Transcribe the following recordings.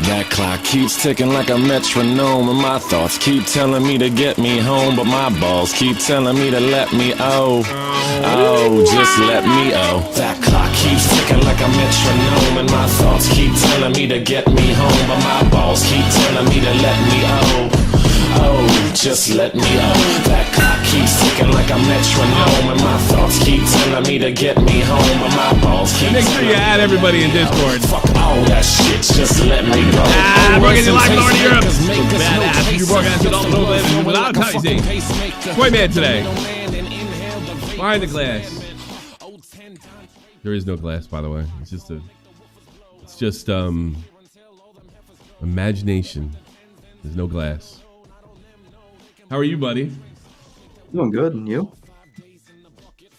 That clock keeps ticking like a metronome, and my thoughts keep telling me to get me home, but my balls keep telling me to let me just let me That clock keeps ticking like a metronome, and my thoughts keep telling me to get me home, but my balls keep telling me to let me just let me That clock keeps ticking like a metronome, and my thoughts keep telling me to get me home, but my balls keep Make sure you add everybody in Discord. Fuck all that shit, just let me go. We're getting live in Northern Europe. Badass. You're working on all the little without Tyson. Toy Man today. Behind the glass. There is no glass, by the way. It's just imagination. There's no glass. How are you, buddy? Doing good, and you?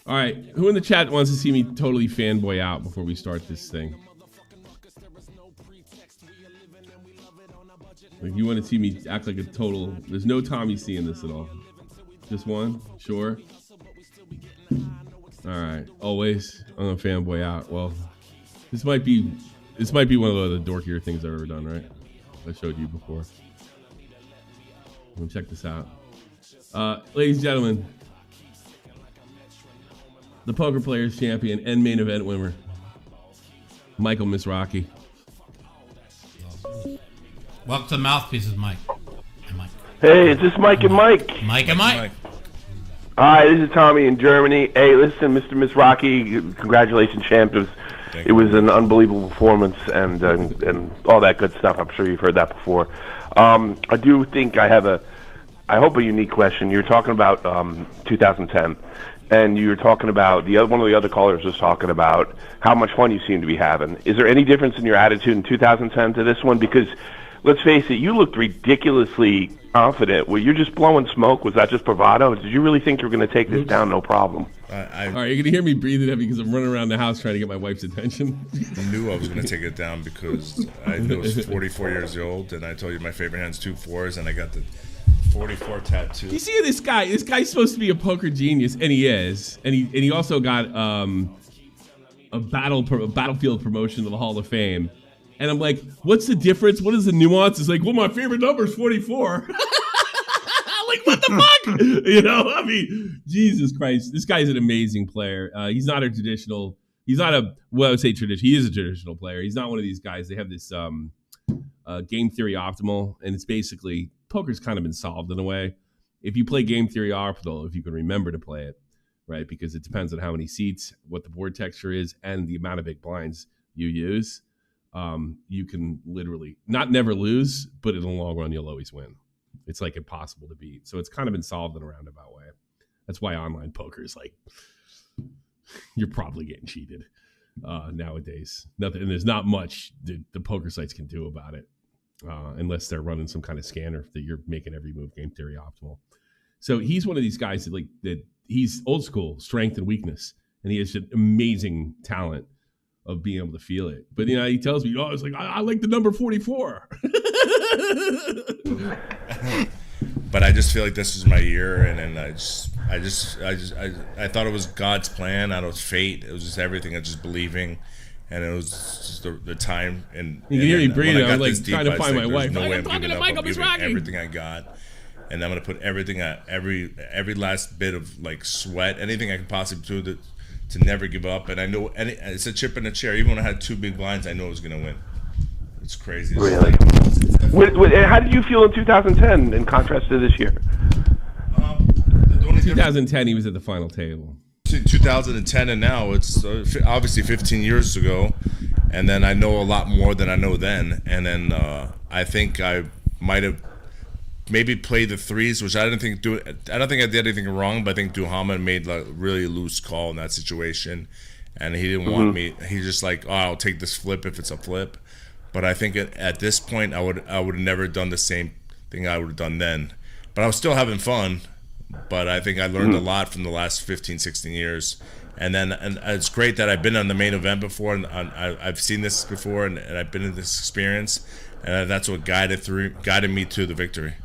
All right, who in the chat wants to see me totally fanboy out before we start this thing? Like, you want to see me act like a total... There's no Tommy C in this at all. Just one? Sure? All right, always I'm a fanboy out. Well, this might be one of the dorkier things I've ever done, right? I showed you before. Let me check this out. Ladies and gentlemen, the Poker Players Champion and main event winner, Michael Mizrachi. Welcome to the Mouthpieces, Mike. Hey, Mike. Hey, is this Mike and Mike? Mike and Mike. Hi, this is Tommy in Germany. Hey, listen, Mr. Mizrachi, congratulations, champ. It was an unbelievable performance and all that good stuff. I'm sure you've heard that before. I do think I hope a unique question. You're talking about 2010, and you were talking about one of the other callers was talking about how much fun you seem to be having. Is there any difference in your attitude in 2010 to this one? Because let's face it, you looked ridiculously confident. Well, you're just blowing smoke. Was that just bravado? Did you really think you were going to take this down? No problem. All right, you're going to hear me breathing heavy because I'm running around the house trying to get my wife's attention. I knew I was going to take it down because I was 44 years old, and I told you my favorite hand's 2 4s, and I got the 44 tattoo. You see this guy? This guy's supposed to be a poker genius, and he is. And he also got a battlefield promotion to the Hall of Fame. And I'm like, what's the difference? What is the nuance? It's like, well, my favorite number is 44. Like, what the fuck? You know, I mean, Jesus Christ. This guy's an amazing player. He's not a traditional. He's not a, well, I would say traditional. He is a traditional player. He's not one of these guys. They have this game theory optimal, and it's basically, poker's kind of been solved in a way. If you play game theory optimal, if you can remember to play it, right? Because it depends on how many seats, what the board texture is, and the amount of big blinds you use. You can literally not never lose, but in the long run, you'll always win. It's like impossible to beat. So it's kind of been solved in a roundabout way. That's why online poker is like, you're probably getting cheated nowadays. Nothing, and there's not much the poker sites can do about it, unless they're running some kind of scanner that you're making every move game theory optimal. So he's one of these guys that he's old school, strength and weakness, and he has an amazing talent of being able to feel it. But you know, he tells me, oh, it's like I like the number 44. But I just feel like this was my year, and then I thought it was God's plan. I thought it was fate. It was just everything. I was just believing, and it was just the time. And you can hear me breathing. I'm like deep, trying to find my wife. No way I'm talking giving to up. Michael I'm giving Mizrachi. everything I got, and I'm gonna put everything every last bit of like sweat, anything I can possibly do to never give up. And I know, and it's a chip in the chair. Even when I had 2 big blinds, I know I was gonna win. It's crazy. Really? How did you feel in 2010 in contrast to this year? 2010, he was at the final table. 2010 and now, it's obviously 15 years ago, and then I know a lot more than I know then. And then I think I might have maybe played the threes, which I don't think I did anything wrong, but I think Duhamel made a really loose call in that situation, and he didn't want me. He's just like, oh, I'll take this flip if it's a flip. But I think at this point, I would have never done the same thing I would have done then. But I was still having fun. But I think I learned a lot from the last 15, 16 years. And it's great that I've been on the main event before, and I've seen this before, and I've been in this experience. And that's what guided me to the victory.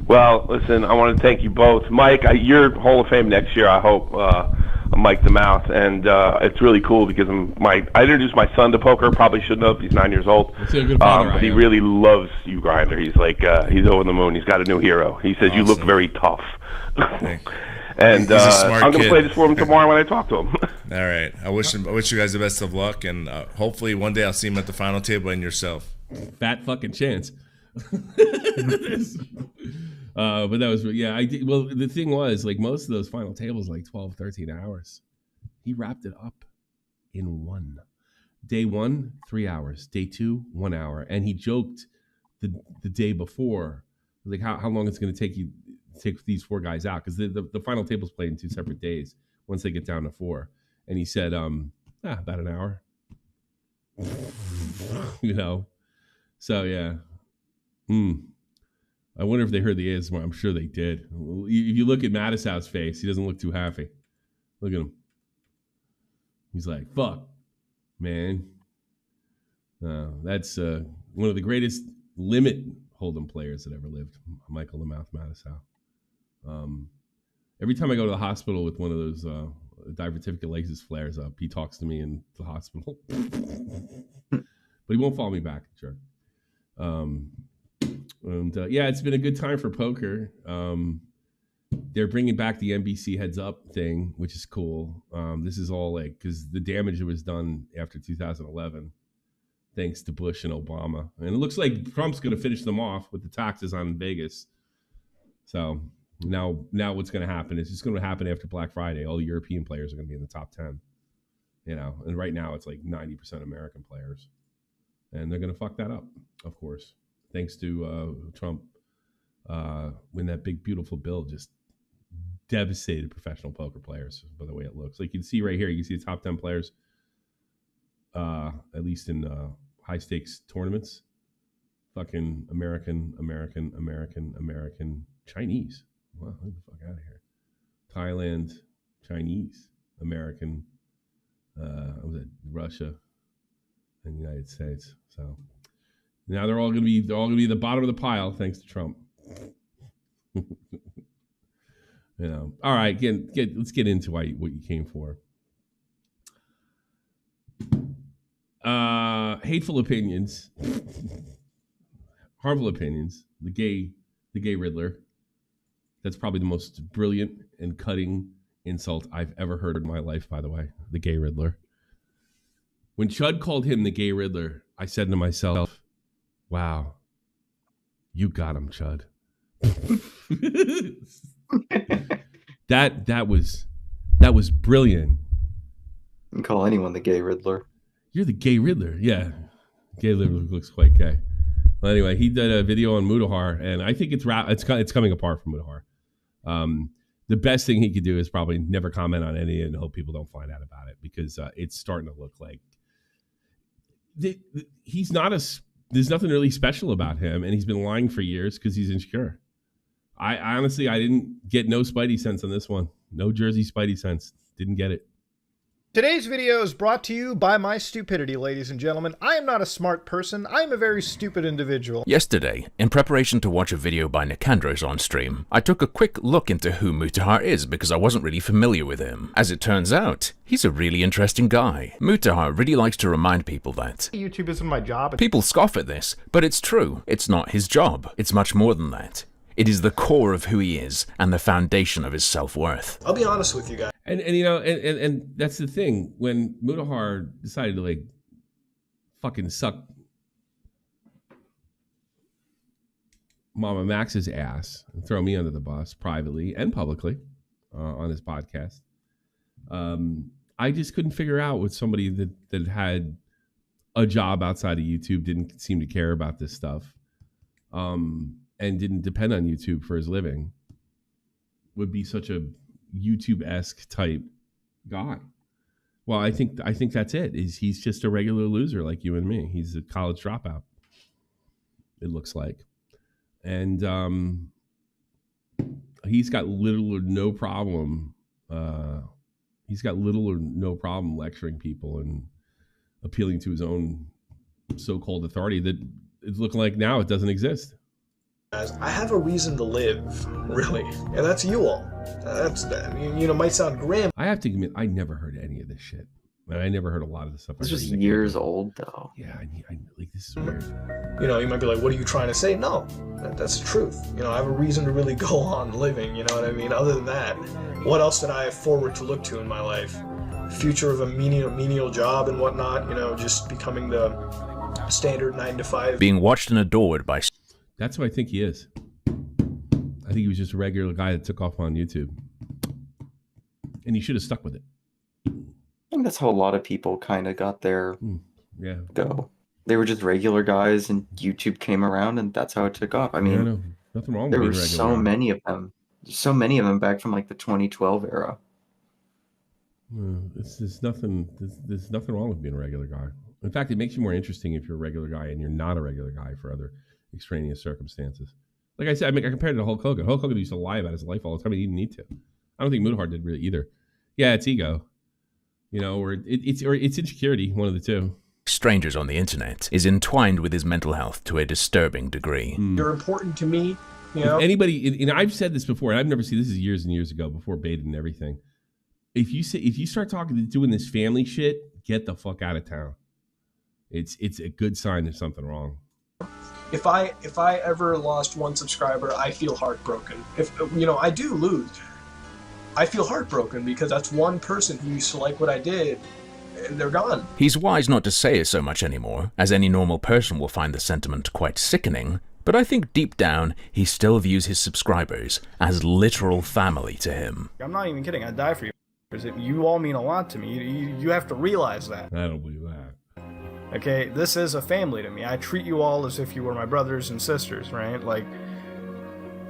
Well, listen, I want to thank you both. Mike, you're Hall of Fame next year, I hope. I'm Mike the Mouth, and it's really cool because I introduced my son to poker. Probably shouldn't have. He's 9 years old. Let's see how good a father I But he am. really loves you, Grinder. He's like he's over the moon. He's got a new hero. He says you look very tough. And He's a smart I'm gonna kid. play this for him tomorrow when I talk to him. All right. I wish you guys the best of luck, and hopefully one day I'll see him at the final table and yourself. Fat fucking chance. But that was, yeah, I did. Well, the thing was, like, most of those final tables, like 12, 13 hours. He wrapped it up in one. Day 1, 3 hours. Day 2, 1 hour. And he joked the day before, like, how long it's going to take these 4 guys out. Because the final tables played in 2 separate days once they get down to 4. And he said, about an hour. You know? So, yeah. I wonder if they heard the ASMR. I'm sure they did. If you look at Mattisau's face, he doesn't look too happy. Look at him. He's like, fuck, man. That's one of the greatest limit hold'em players that ever lived, Michael the Mouth Mattisau. Every time I go to the hospital with one of those divertificate legs just flares up, he talks to me in the hospital. But he won't follow me back, jerk. Yeah, it's been a good time for poker. They're bringing back the NBC Heads Up thing, which is cool. This is all like, because the damage that was done after 2011, thanks to Bush and Obama. And it looks like Trump's going to finish them off with the taxes on Vegas. So now what's going to happen is it's going to happen after Black Friday. All the European players are going to be in the top 10. You know, and right now it's like 90% American players. And they're going to fuck that up, of course. Thanks to Trump, when that big, beautiful bill just devastated professional poker players, by the way it looks. Like you can see right here, you can see the top 10 players, at least in high-stakes tournaments. Fucking American, Chinese. Wow, get the fuck out of here. Thailand, Chinese, American, what was it, Russia, and the United States. So now they're all gonna be at the bottom of the pile thanks to Trump. You know. All right, let's get into what you came for. Hateful opinions, harmful opinions. The gay Riddler. That's probably the most brilliant and cutting insult I've ever heard in my life. By the way, the gay Riddler. When Chud called him the gay Riddler, I said to myself, wow, you got him, Chud. that was brilliant. You can call anyone the gay Riddler. You're the gay Riddler. Yeah. Gay Riddler looks quite gay. Well, anyway, he did a video on Mutahar, and I think it's coming apart from Mutahar. The best thing he could do is probably never comment on any and hope people don't find out about it, because it's starting to look like he's not there's nothing really special about him, and he's been lying for years because he's insecure. I honestly didn't get no Spidey sense on this one. No Jersey Spidey sense. Didn't get it. Today's video is brought to you by my stupidity, ladies and gentlemen. I am not a smart person. I am a very stupid individual. Yesterday, in preparation to watch a video by Nicandros on stream, I took a quick look into who Mutahar is because I wasn't really familiar with him. As it turns out, he's a really interesting guy. Mutahar really likes to remind people that YouTube isn't my job. People scoff at this, but it's true. It's not his job. It's much more than that. It is the core of who he is and the foundation of his self-worth. I'll be honest with you guys. And you know, and that's the thing. When Mutahar decided to like fucking suck Mama Max's ass and throw me under the bus privately and publicly on his podcast, I just couldn't figure out with somebody that had a job outside of YouTube, didn't seem to care about this stuff, and didn't depend on YouTube for his living, would be such a YouTube-esque type guy. Well, I think that's it. He's just a regular loser like you and me. He's a college dropout, it looks like. And he's got little or no problem. He's got little or no problem lecturing people and appealing to his own so-called authority that it's looking like now it doesn't exist. I have a reason to live, really, and that's you all. Might sound grim. I have to admit, I never heard any of this shit. I never heard a lot of the stuff. It's just years old, though. Yeah, I like this is weird. You might be like, what are you trying to say? No, that's the truth. I have a reason to really go on living, you know what I mean? Other than that, what else did I have forward to look to in my life? Future of a menial job and whatnot, just becoming the standard 9 to 5. Being watched and adored by... That's who I think he is. I think he was just a regular guy that took off on YouTube. And he should have stuck with it. I think that's how a lot of people kind of got their go. They were just regular guys, and YouTube came around, and that's how it took off. I mean, nothing wrong with there being were a regular so guy. many of them. So many of them back from like the 2012 era. There's nothing wrong with being a regular guy. In fact, it makes you more interesting if you're a regular guy and you're not a regular guy for other extraneous circumstances. Like I said, I compared it to Hulk Hogan. Hulk Hogan used to lie about his life all the time. He didn't need to. I don't think Mutahar did really either. Yeah, it's ego. Or it's insecurity, one of the two. Strangers on the internet is entwined with his mental health to a disturbing degree. You're important to me, If anybody, I've said this before, and I've never seen this is years and years ago before beta and everything. If you start doing this family shit, get the fuck out of town. It's a good sign there's something wrong. If I ever lost one subscriber, I feel heartbroken. If I do lose, I feel heartbroken because that's one person who used to like what I did, and they're gone. He's wise not to say it so much anymore, as any normal person will find the sentiment quite sickening, but I think deep down, he still views his subscribers as literal family to him. I'm not even kidding, I'd die for you. You all mean a lot to me. You have to realize that. I don't believe that. Okay, this is a family to me. I treat you all as if you were my brothers and sisters, right? Like,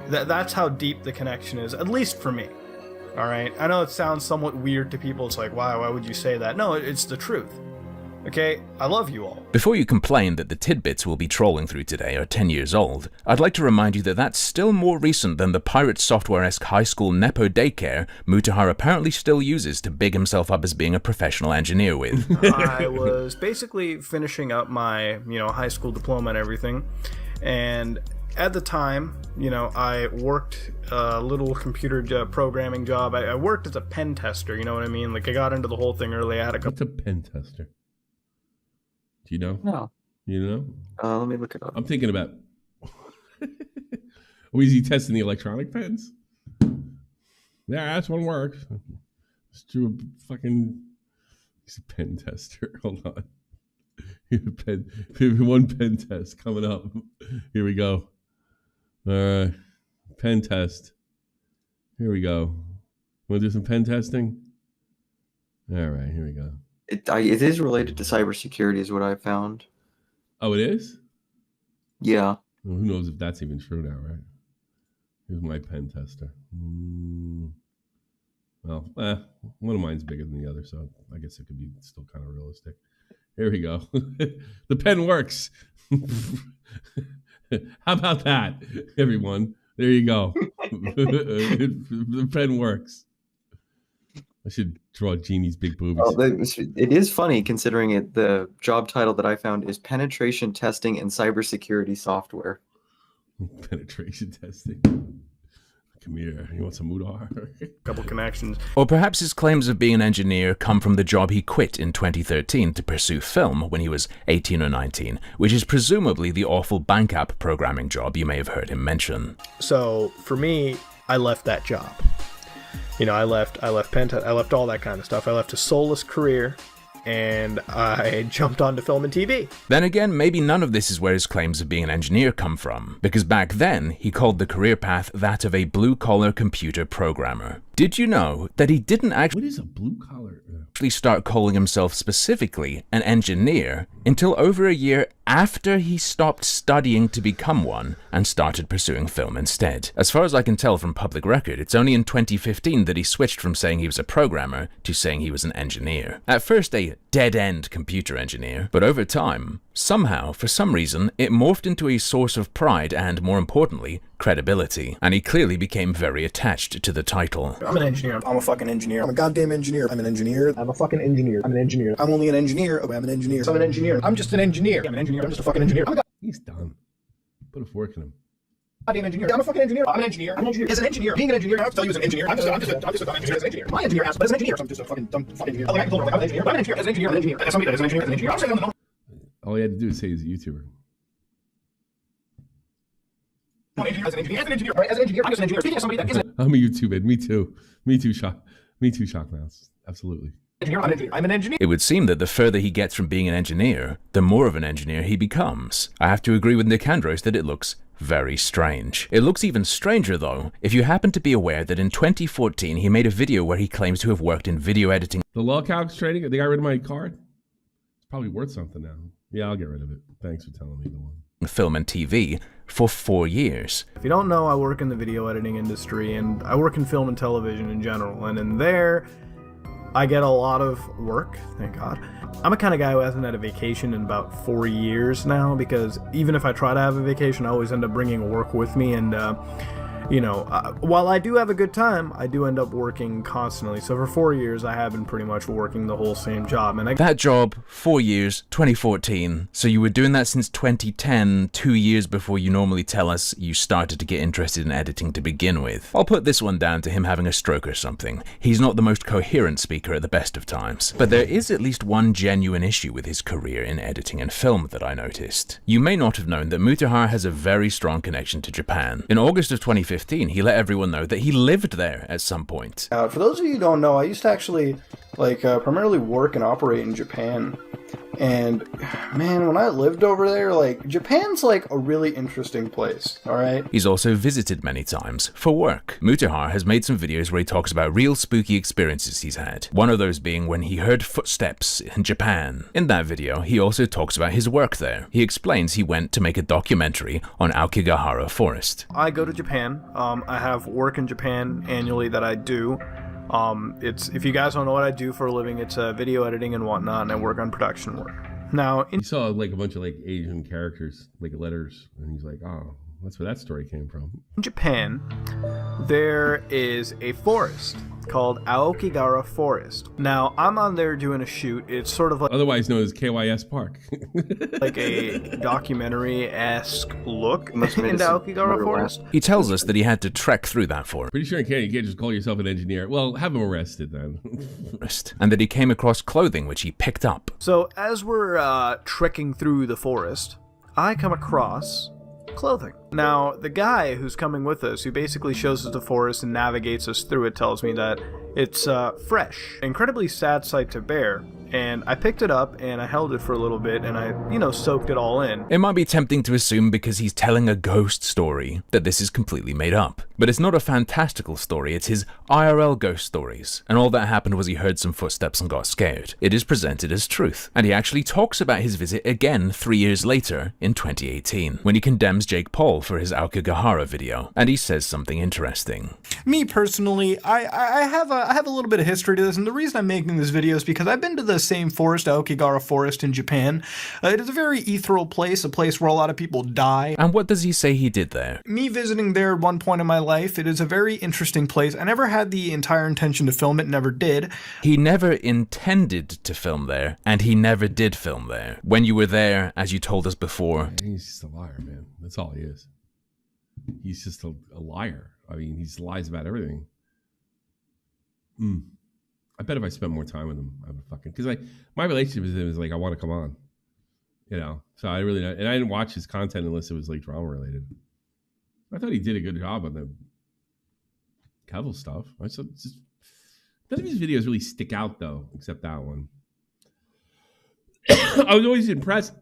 that's how deep the connection is, at least for me. All right, I know it sounds somewhat weird to people. It's like, why would you say that? No, it's the truth. Okay, I love you all. Before you complain that the tidbits we'll be trolling through today are 10 years old, I'd like to remind you that that's still more recent than the pirate software-esque high school Nepo daycare Mutahar apparently still uses to big himself up as being a professional engineer with. I was basically finishing up my, high school diploma and everything, and at the time, I worked a little computer programming job. I worked as a pen tester, you know what I mean? Like, I got into the whole thing early. I had a couple... What's a pen tester? Do you know? No. You know? Let me look it up. I'm thinking about... Was he testing the electronic pens? Yeah, that's one works. Let's do a fucking... He's a pen tester. Hold on. One pen test coming up. Here we go. All right. Pen test. Here we go. Want to do some pen testing? All right, here we go. It is related to cybersecurity is what I found. Oh, it is? Yeah. Well, who knows if that's even true now, right? Here's my pen tester. Well, one of mine's bigger than the other, so I guess it could be still kind of realistic. Here we go. The pen works. How about that, everyone? There you go. The pen works. I should draw Jeannie's big boobies. Oh, it is funny considering the job title that I found is Penetration Testing and Cybersecurity Software. Penetration testing. Come here. You want some Mutahar? Couple connections. Or perhaps his claims of being an engineer come from the job he quit in 2013 to pursue film when he was 18 or 19, which is presumably the awful bank app programming job you may have heard him mention. So for me, I left that job. I left Penta, I left all that kind of stuff. I left a soulless career, and I jumped onto film and TV. Then again, maybe none of this is where his claims of being an engineer come from, because back then, he called the career path that of a blue-collar computer programmer. Did you know that he didn't actually... What is a blue-collar? Start calling himself specifically an engineer until over a year after he stopped studying to become one and started pursuing film instead. As far as I can tell from public record, it's only in 2015 that he switched from saying he was a programmer to saying he was an engineer. At first a dead-end computer engineer, but over time, somehow, for some reason, it morphed into a source of pride and, more importantly, credibility, and he clearly became very attached to the title. I'm an engineer. I'm a fucking engineer. I'm a goddamn engineer. I'm an engineer. I'm a fucking engineer. I'm an engineer. I'm only an engineer. Oh, I'm an engineer. I'm an engineer. I'm just an engineer. I'm an engineer. I'm just a fucking engineer. He's done. Put a fork in him. goddamn engineer. I'm a fucking engineer. I'm an engineer. I'm an engineer. As an engineer, being an engineer, I don't have to tell you as an engineer. I'm just a dumb engineer as an engineer. My engineer asked, but as an engineer, so I'm just a fucking dumb fucking engineer. Like, I can tell her, like, I'm an engineer, but I'm an engineer. As an engineer, I'm an engineer. As somebody that is an engineer, as an engineer. I'm saying I'm the all he had to do is say he's a YouTuber. as an engineer, as an engineer, right? As an engineer, I'm just an engineer. Speaking of somebody that isn't. I'm a YouTuber. Me too. Me too, Shock Mouse. Absolutely. I'm an engineer. It would seem that the further he gets from being an engineer, the more of an engineer he becomes. I have to agree with Nicandros that it looks very strange. It looks even stranger though, if you happen to be aware that in 2014 he made a video where he claims to have worked in video editing. The lolcow trading, they got rid of my card? It's probably worth something now. Yeah, I'll get rid of it. Thanks for telling me the one. Film and TV for 4 years. If you don't know, I work in the video editing industry, and I work in film and television in general, and in there, I get a lot of work, thank God. I'm a kind of guy who hasn't had a vacation in about 4 years now, because even if I try to have a vacation, I always end up bringing work with me, and you know, while I do have a good time, I do end up working constantly. So for 4 years, I have been pretty much working the whole same job. And that job, 4 years, 2014. So you were doing that since 2010, 2 years before you normally tell us you started to get interested in editing to begin with. I'll put this one down to him having a stroke or something. He's not the most coherent speaker at the best of times. But there is at least one genuine issue with his career in editing and film that I noticed. You may not have known that Mutahar has a very strong connection to Japan. In August of 2015, he let everyone know that he lived there at some point. For those of you who don't know, I used to actually primarily work and operate in Japan. And man, when I lived over there, like, Japan's like a really interesting place, alright? He's also visited many times for work. Mutahar has made some videos where he talks about real spooky experiences he's had. One of those being when he heard footsteps in Japan. In that video, he also talks about his work there. He explains he went to make a documentary on Aokigahara Forest. I go to Japan. I have work in Japan annually that I do. It's, if you guys don't know what I do for a living, it's video editing and whatnot, and I work on production work. Now, you saw like a bunch of like Asian characters, like letters, and he's like, oh, that's where that story came from. In Japan, there is a forest called Aokigahara Forest. Now, I'm on there doing a shoot. It's sort of like, otherwise known as KYS Park. like a documentary-esque look into Aokigahara Forest. He tells us that he had to trek through that forest. Pretty sure you can't just call yourself an engineer. Well, have him arrested then. And that he came across clothing which he picked up. So as we're trekking through the forest, I come across clothing. Now, the guy who's coming with us, who basically shows us the forest and navigates us through it, tells me that it's fresh. Incredibly sad sight to bear. And I picked it up and I held it for a little bit and I, you know, soaked it all in. It might be tempting to assume because he's telling a ghost story that this is completely made up. But it's not a fantastical story, it's his IRL ghost stories. And all that happened was he heard some footsteps and got scared. It is presented as truth. And he actually talks about his visit again 3 years later in 2018, when he condemns Jake Paul for his Aokigahara video. And he says something interesting. Me personally, I have a little bit of history to this, and the reason I'm making this video is because I've been to the same forest, Aokigahara Forest in Japan. It is a very ethereal place, a place where a lot of people die. And what does he say he did there? Me visiting there at one point in my life, it is a very interesting place. I never had the entire intention to film it, never did. He never intended to film there, and he never did film there. When you were there, as you told us before... He's just a liar, man. That's all he is. He's just a liar. I mean, he lies about everything. I bet if I spent more time with him, I would fucking... Because my relationship with him is like, I want to come on. You know? So I really... And I didn't watch his content unless it was like drama related. I thought he did a good job on the Kevil stuff. None of his videos really stick out though, except that one. I was always impressed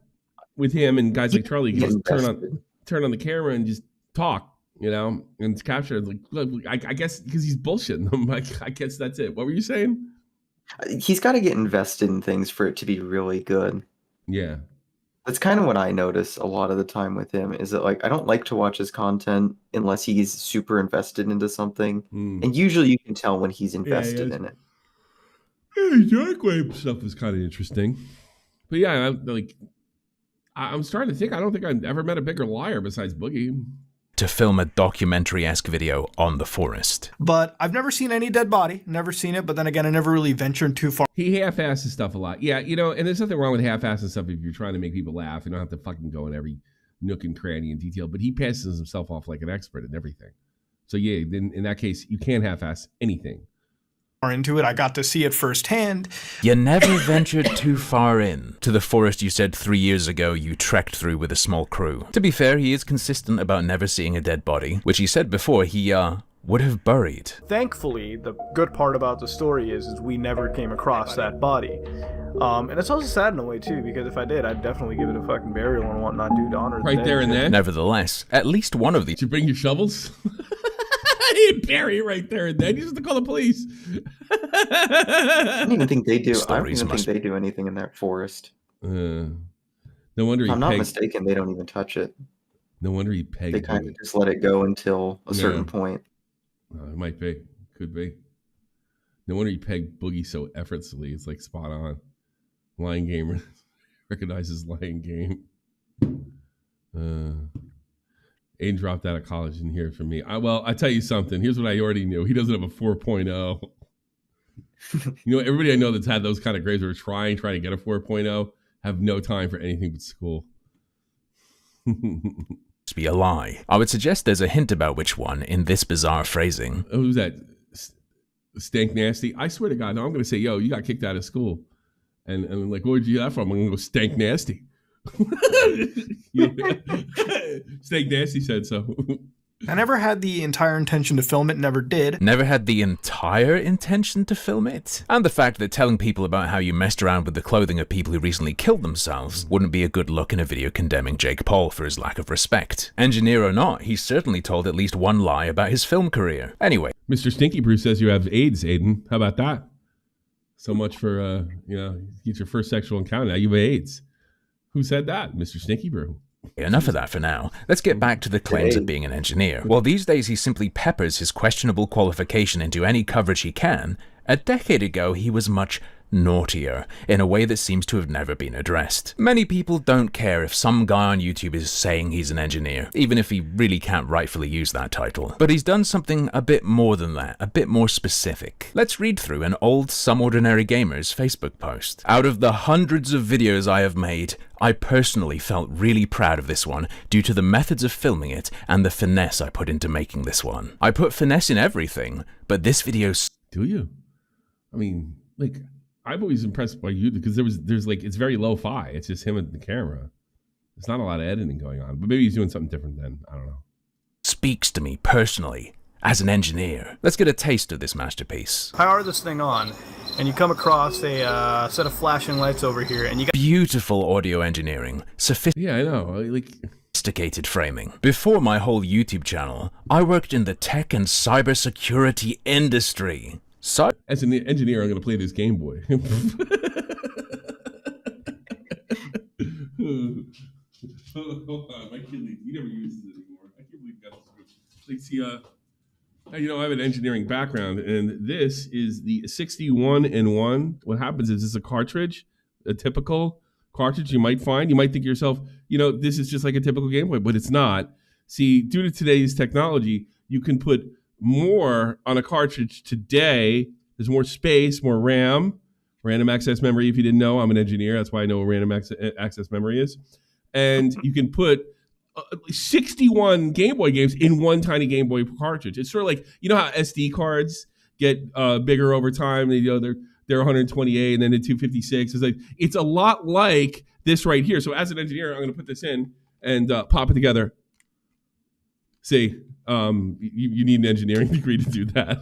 with him and guys like Charlie. He just turn on the camera and just talk. You know, and it's captured. Like, I guess because he's bullshitting them. I guess that's it. What were you saying? He's got to get invested in things for it to be really good. Yeah. That's kind of what I notice a lot of the time with him, is that, like, I don't like to watch his content unless he's super invested into something. And usually you can tell when he's invested in it. Yeah, his Dark Wave stuff is kind of interesting. But yeah, I'm starting to think, I don't think I've ever met a bigger liar besides Boogie. To film a documentary-esque video on the forest. But I've never seen any dead body, never seen it, but then again, I never really ventured too far. He half-asses stuff a lot. Yeah, you know, and there's nothing wrong with half-assing stuff if you're trying to make people laugh. You don't have to fucking go in every nook and cranny and detail, but he passes himself off like an expert in everything. So yeah, then in that case, you can't half-ass anything. Into it, I got to see it firsthand. You never ventured too far in to the forest you said 3 years ago you trekked through with a small crew. To be fair, he is consistent about never seeing a dead body, which he said before he, would have buried. Thankfully, the good part about the story is we never came across that body. And it's also sad in a way, too, because if I did, I'd definitely give it a fucking burial and whatnot, do to honor the dead. There and then? Nevertheless, at least one of these... Did you bring your shovels? He'd bury it right there and then. You just have to call the police. I don't even think they do. I don't Stories even think must- they do anything in that forest. No wonder If he I'm not pegged. mistaken, they don't even touch it. No wonder he pegged. They kind of just let it go until a certain Yeah. point. It might be. Could be. No wonder he pegged Boogie so effortlessly. It's like spot on. Lying gamer recognizes lying game. Aiden dropped out of college and hear it from me. I tell you something. Here's what I already knew. He doesn't have a 4.0. Everybody I know that's had those kind of grades or trying to get a 4.0 have no time for anything but school. be a lie. I would suggest there's a hint about which one in this bizarre phrasing. Who's that? Stank Nasty? I swear to God, no, I'm going to say, yo, you got kicked out of school. And I'm like, where'd you get that from? I'm going to go Stank Nasty. Stank Nasty said so. I never had the entire intention to film it, never did. Never had the entire intention to film it. And the fact that telling people about how you messed around with the clothing of people who recently killed themselves wouldn't be a good look in a video condemning Jake Paul for his lack of respect. Engineer or not, he certainly told at least one lie about his film career. Anyway. Mr. Stinky Brew says you have AIDS, Aiden. How about that? So much for, get your first sexual encounter. Now you have AIDS. Who said that? Mr. Stinky Brew. Enough of that for now. Let's get back to the claims of being an engineer. Well, these days he simply peppers his questionable qualification into any coverage he can. A decade ago, he was much naughtier, in a way that seems to have never been addressed. Many people don't care if some guy on YouTube is saying he's an engineer, even if he really can't rightfully use that title. But he's done something a bit more than that, a bit more specific. Let's read through an old Some Ordinary Gamers Facebook post. Out of the hundreds of videos I have made, I personally felt really proud of this one due to the methods of filming it and the finesse I put into making this one. I put finesse in everything, but this video... Do you? I mean, I'm always impressed by you because there's it's very lo-fi. It's just him and the camera. There's not a lot of editing going on, but maybe he's doing something different then. I don't know. Speaks to me personally as an engineer. Let's get a taste of this masterpiece. Power this thing on, and you come across a set of flashing lights over here, and you got beautiful audio engineering, yeah, I know, sophisticated framing. Before my whole YouTube channel, I worked in the tech and cybersecurity industry. As an engineer, I'm going to play this Game Boy. Hold on, my kid, he never uses it anymore. I can't believe that. I have an engineering background, and this is the 61-in-1. What happens is it's a cartridge, a typical cartridge you might find. You might think to yourself, this is just like a typical Game Boy, but it's not. See, due to today's technology, you can put more on a cartridge today. There's more space, more RAM, random access memory. If you didn't know, I'm an engineer. That's why I know what random access memory is. And you can put 61 Game Boy games in one tiny Game Boy cartridge. It's sort of like, how SD cards get bigger over time. They're 128 and then the 256. It's a lot like this right here. So as an engineer, I'm going to put this in and pop it together. See, you need an engineering degree to do that.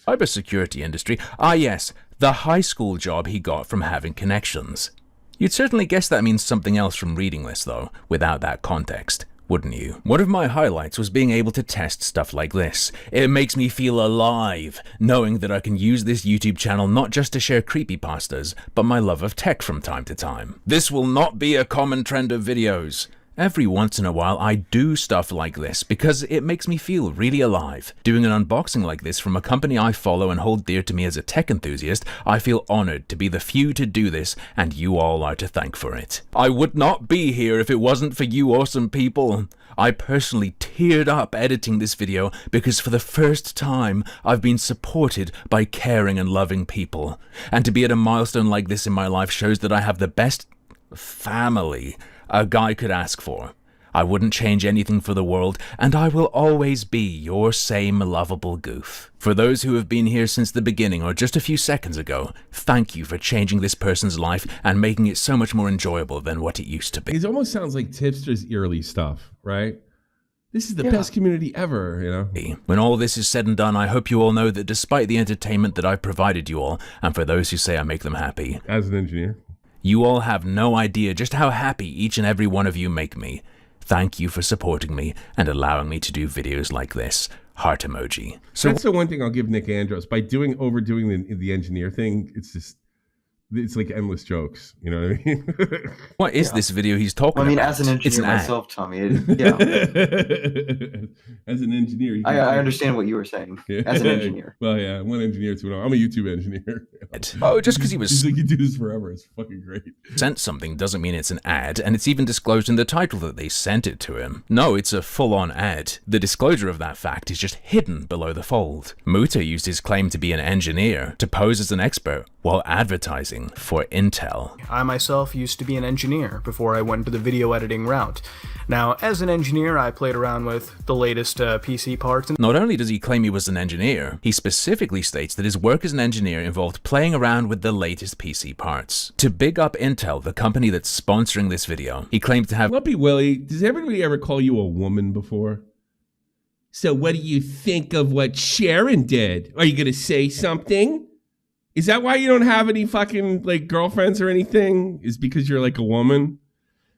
Cybersecurity industry. Ah yes, the high school job he got from having connections. You'd certainly guess that means something else from reading this though, without that context, wouldn't you? One of my highlights was being able to test stuff like this. It makes me feel alive, knowing that I can use this YouTube channel not just to share creepypastas, but my love of tech from time to time. This will not be a common trend of videos. Every once in a while I do stuff like this because it makes me feel really alive. Doing an unboxing like this from a company I follow and hold dear to me as a tech enthusiast, I feel honored to be the few to do this, and you all are to thank for it. I would not be here if it wasn't for you awesome people. I personally teared up editing this video because for the first time I've been supported by caring and loving people. And to be at a milestone like this in my life shows that I have the best family a guy could ask for. I wouldn't change anything for the world, and I will always be your same lovable goof. For those who have been here since the beginning or just a few seconds ago, thank you for changing this person's life and making it so much more enjoyable than what it used to be. It almost sounds like Tipster's early stuff, right? This is the best community ever, you know? When all this is said and done, I hope you all know that despite the entertainment that I've provided you all, and for those who say I make them happy, as an engineer, you all have no idea just how happy each and every one of you make me. Thank you for supporting me and allowing me to do videos like this. Heart emoji. So that's the one thing I'll give Nick Andros. By overdoing the engineer thing, it's like endless jokes. You know what I mean? What is this video he's talking about? I mean, as an engineer myself, Tommy, yeah. As an engineer, I understand what you were saying. As an engineer. Well, yeah, one engineer to another. I'm a YouTube engineer. Oh, just because he was... He's like, you do this forever. It's fucking great. Sent something doesn't mean it's an ad, and it's even disclosed in the title that they sent it to him. No, it's a full-on ad. The disclosure of that fact is just hidden below the fold. Muta used his claim to be an engineer to pose as an expert while advertising for Intel. I myself used to be an engineer before I went to the video editing route. Now, as an engineer, I played around with the latest PC parts. Not only does he claim he was an engineer, he specifically states that his work as an engineer involved playing around with the latest PC parts. To big up Intel, the company that's sponsoring this video, he claimed to have... Lumpy Willie, does everybody ever call you a woman before? So what do you think of what Sharon did? Are you going to say something? Is that why you don't have any fucking like girlfriends or anything? Is because you're like a woman?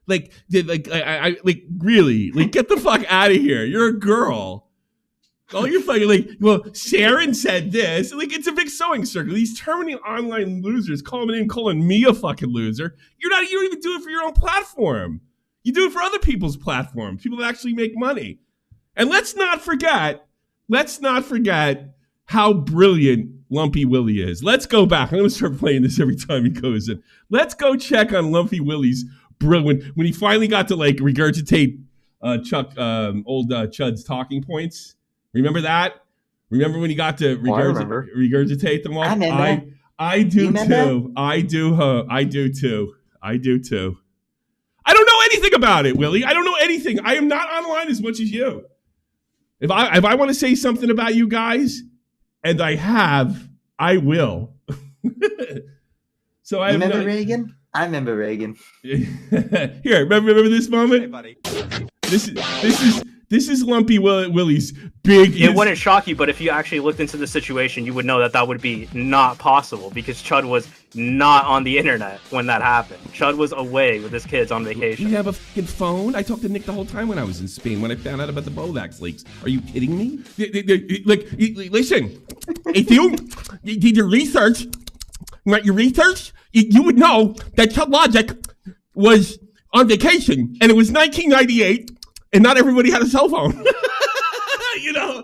Like, really? Like, get the fuck out of here. You're a girl. All you're fucking like, well, Sharon said this. Like, it's a big sewing circle. These terminating online losers calling me a fucking loser. You don't even do it for your own platform. You do it for other people's platforms. People that actually make money. And let's not forget how brilliant Lumpy Willie is. Let's go back. I'm going to start playing this every time he goes in. Let's go check on Lumpy Willie's brilliant. When he finally got to like regurgitate old Chud's talking points. Remember that? Remember when he got to regurgitate them all? I do too. I do too. I don't know anything about it, Willie. I don't know anything. I am not online as much as you. If I want to say something about you guys, and I will. So I remember Reagan? I remember Reagan. Here, remember this moment? Hey, buddy. This is Lumpy Willie's big... It wouldn't shock you, but if you actually looked into the situation, you would know that would be not possible because Chud was not on the internet when that happened. Chud was away with his kids on vacation. You have a fucking phone? I talked to Nick the whole time when I was in Spain when I found out about the Bovax leaks. Are you kidding me? Listen, if you did your research, you would know that Chud Logic was on vacation and it was 1998. And not everybody had a cell phone. You know?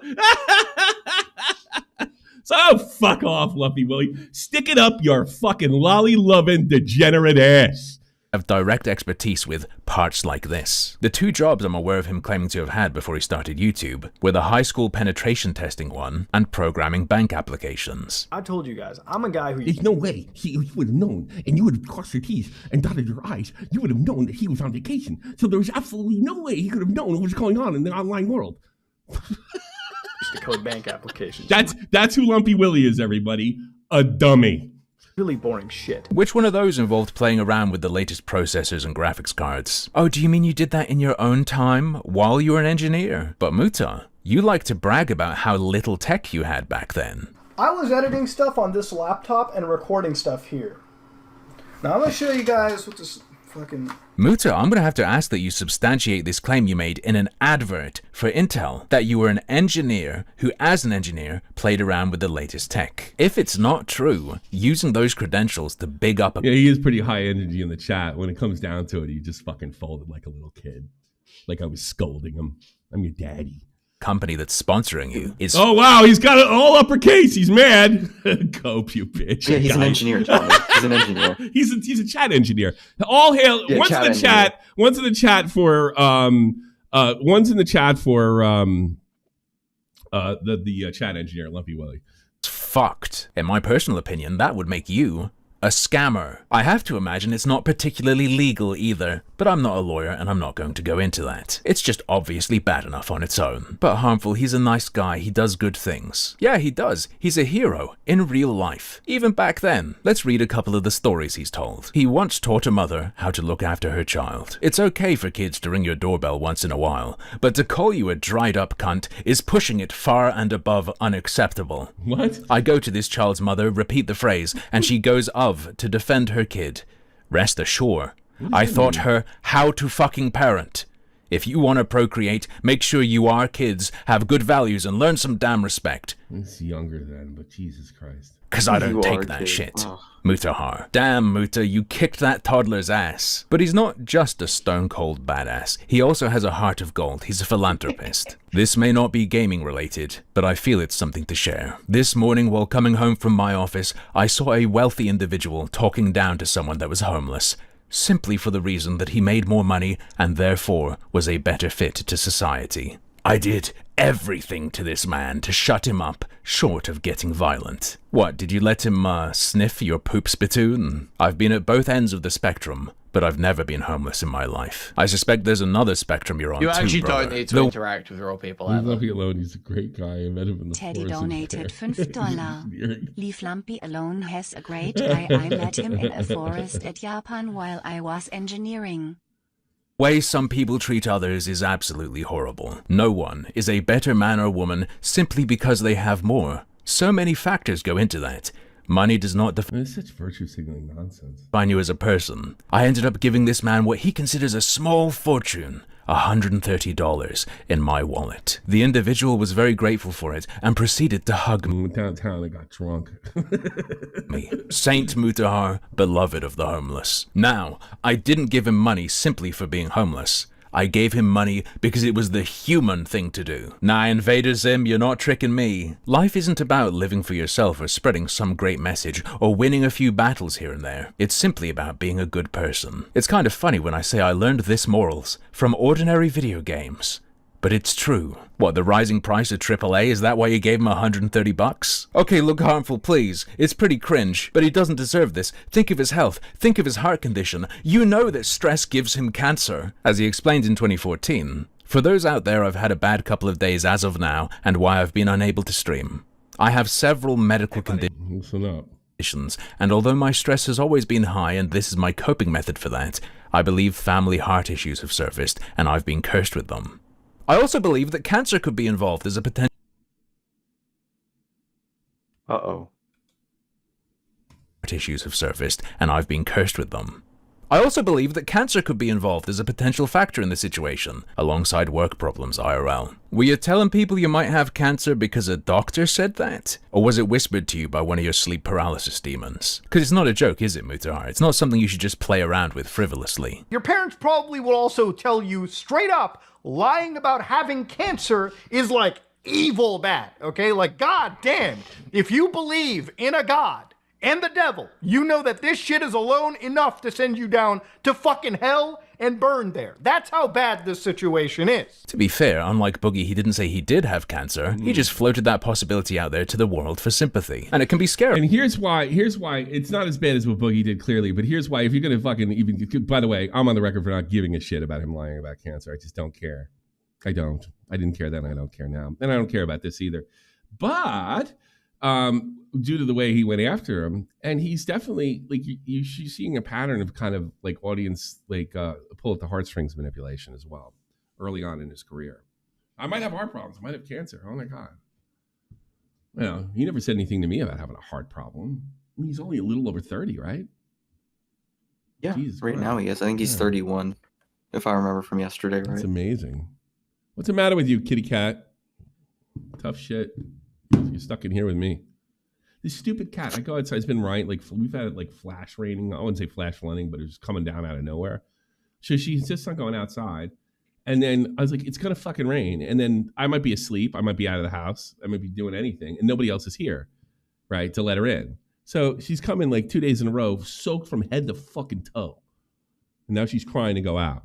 So fuck off, Lumpy Willie. Stick it up your fucking lolly-loving degenerate ass. Have direct expertise with parts like this. The two jobs I'm aware of him claiming to have had before he started YouTube were the high school penetration testing one and programming bank applications. I told you guys, I'm a guy who... There's no way he would have known, and you would have crossed your T's and dotted your I's. You would have known that he was on vacation. So there was absolutely no way he could have known what was going on in the online world. Just to code bank applications. That's who Lumpy Willie is, everybody. A dummy. Really boring shit. Which one of those involved playing around with the latest processors and graphics cards? Oh, do you mean you did that in your own time while you were an engineer? But Muta, you like to brag about how little tech you had back then. I was editing stuff on this laptop and recording stuff here. Now I'm going to show you guys what this fucking... Muta, I'm going to have to ask that you substantiate this claim you made in an advert for Intel, that you were an engineer who, as an engineer, played around with the latest tech. If it's not true, using those credentials to big up a... Yeah, he is pretty high energy in the chat. When it comes down to it, he just fucking folded like a little kid. Like I was scolding him. I'm your daddy. Company that's sponsoring you is... Oh, wow, he's got it all uppercase. He's mad. Cope, you bitch. Yeah, he's an engineer, Tommy. He's an engineer. He's a chat engineer. All hail. Yeah, one's in the chat. One's in the chat for the chat engineer, Lumpy Willie. Fucked. In my personal opinion, that would make you a scammer. I have to imagine it's not particularly legal either, but I'm not a lawyer and I'm not going to go into that. It's just obviously bad enough on its own. But harmful, he's a nice guy, he does good things. Yeah, he does. He's a hero in real life. Even back then. Let's read a couple of the stories he's told. He once taught a mother how to look after her child. It's okay for kids to ring your doorbell once in a while, but to call you a dried up cunt is pushing it far and above unacceptable. What? I go to this child's mother, repeat the phrase, and she goes of to defend her kid. Rest assured, I taught her how to fucking parent. If you want to procreate, make sure you are kids, have good values, and learn some damn respect. He's younger then, but Jesus Christ. Cause I don't take that shit. Oh. Mutahar. Damn, Muta, you kicked that toddler's ass. But he's not just a stone-cold badass. He also has a heart of gold. He's a philanthropist. This may not be gaming related, but I feel it's something to share. This morning, while coming home from my office, I saw a wealthy individual talking down to someone that was homeless, simply for the reason that he made more money and therefore was a better fit to society. I did everything to this man to shut him up, short of getting violent. What, did you let him sniff your poop spittoon? I've been at both ends of the spectrum, but I've never been homeless in my life. I suspect there's another spectrum you're on too, You actually brother. don't need to interact with real people ever. Leave Lumpy alone, he's a great guy. I met him in the Teddy forest donated $5. Leave Lumpy alone has a great guy. I met him in a forest at Japan while I was engineering. Way some people treat others is absolutely horrible. No one is a better man or woman simply because they have more. So many factors go into that. Money does not define such virtue signaling nonsense. You as a person. I ended up giving this man what he considers a small fortune, $130 in my wallet. The individual was very grateful for it and proceeded to hug me. Downtown, I got drunk. me. Saint Mutahar, beloved of the homeless. Now, I didn't give him money simply for being homeless. I gave him money because it was the human thing to do. Nah, Invader Zim, you're not tricking me. Life isn't about living for yourself or spreading some great message or winning a few battles here and there. It's simply about being a good person. It's kind of funny when I say I learned this morals from ordinary video games. But it's true. What, the rising price of AAA, is that why you gave him $130? Okay, look, Harmful, please. It's pretty cringe, but he doesn't deserve this. Think of his health. Think of his heart condition. You know that stress gives him cancer, as he explained in 2014. For those out there, I've had a bad couple of days as of now, and why I've been unable to stream. I have several medical conditions, and although my stress has always been high and this is my coping method for that, I believe family heart issues have surfaced, and I've been cursed with them. I also believe that cancer could be involved as a potential. Issues have surfaced, and I've been cursed with them. I also believe that cancer could be involved as a potential factor in the situation, alongside work problems IRL. Were you telling people you might have cancer because a doctor said that? Or was it whispered to you by one of your sleep paralysis demons? Because it's not a joke, is it, Mutahar? It's not something you should just play around with frivolously. Your parents probably will also tell you straight up, lying about having cancer is like evil bad, okay? Like, god damn, if you believe in a god and the devil, you know that this shit is alone enough to send you down to fucking hell and burn there. That's how bad this situation is. To be fair, unlike Boogie, he didn't say he did have cancer. He just floated that possibility out there to the world for sympathy. And it can be scary. And here's why it's not as bad as what Boogie did, clearly, but here's why, if you're gonna fucking even, by the way, I'm on the record for not giving a shit about him lying about cancer. I just don't care. I didn't care then, I don't care now. And I don't care about this either. But due to the way he went after him, and he's definitely, like, you're seeing a pattern of kind of like audience, like pull at the heartstrings manipulation as well, early on in his career. I might have heart problems, I might have cancer, oh my God. You know, he never said anything to me about having a heart problem. I mean, he's only a little over 30, right? Yeah, Jesus right Christ. now he is. I think he's 31, if I remember from yesterday, right? That's amazing. What's the matter with you, kitty cat? Tough shit. You're stuck in here with me. This stupid cat. I go outside. It's been right. Like, we've had it like flash raining. I wouldn't say flash flooding, but it was coming down out of nowhere. So she insists on going outside. And then I was like, it's going to fucking rain. And then I might be asleep. I might be out of the house. I might be doing anything. And nobody else is here, right, to let her in. So she's coming like 2 days in a row, soaked from head to fucking toe. And now she's crying to go out.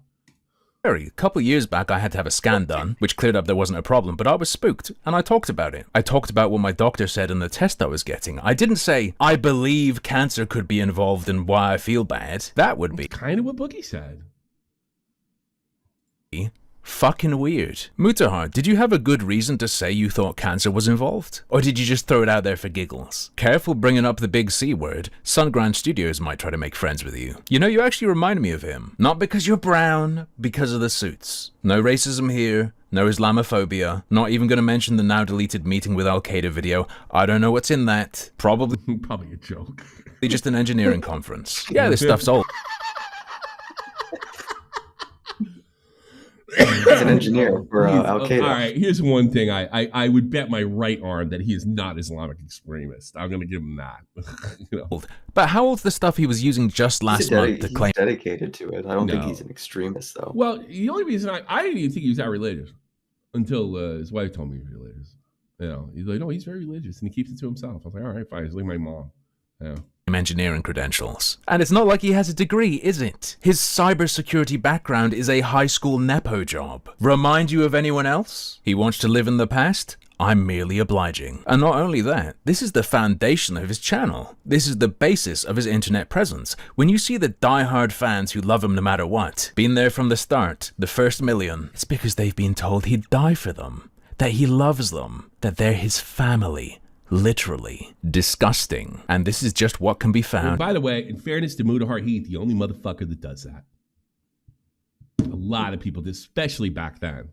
A couple years back, I had to have a scan done, which cleared up there wasn't a problem, but I was spooked, and I talked about it. I talked about what my doctor said in the test I was getting. I didn't say, I believe cancer could be involved in why I feel bad. That would be kind of what Boogie said. Fucking weird. Mutahar, did you have a good reason to say you thought cancer was involved? Or did you just throw it out there for giggles? Careful bringing up the big C word. Sunground Studios might try to make friends with you. You know, you actually remind me of him. Not because you're brown, because of the suits. No racism here. No Islamophobia. Not even going to mention the now deleted meeting with Al-Qaeda video. I don't know what's in that. Probably a joke. Just an engineering conference. Yeah, this stuff's old. He's an engineer for Al-Qaeda. All right, here's one thing. I would bet my right arm that he is not Islamic extremist. I'm going to give him that. You know. But how old's the stuff he was using just last month to claim? He's dedicated to it. I don't think he's an extremist, though. Well, the only reason I didn't even think he was that religious until his wife told me he was religious. You know, he's like, no, he's very religious, and he keeps it to himself. I was like, all right, fine. He's like my mom. Yeah. Engineering credentials. And it's not like he has a degree, is it? His cybersecurity background is a high school nepo job. Remind you of anyone else? He wants to live in the past? I'm merely obliging. And not only that, this is the foundation of his channel. This is the basis of his internet presence. When you see the die-hard fans who love him no matter what, been there from the start, the first million, it's because they've been told he'd die for them, that he loves them, that they're his family. Literally. Disgusting. And this is just what can be found. And by the way, in fairness to Mutahar, he's the only motherfucker that does that. A lot of people did, especially back then.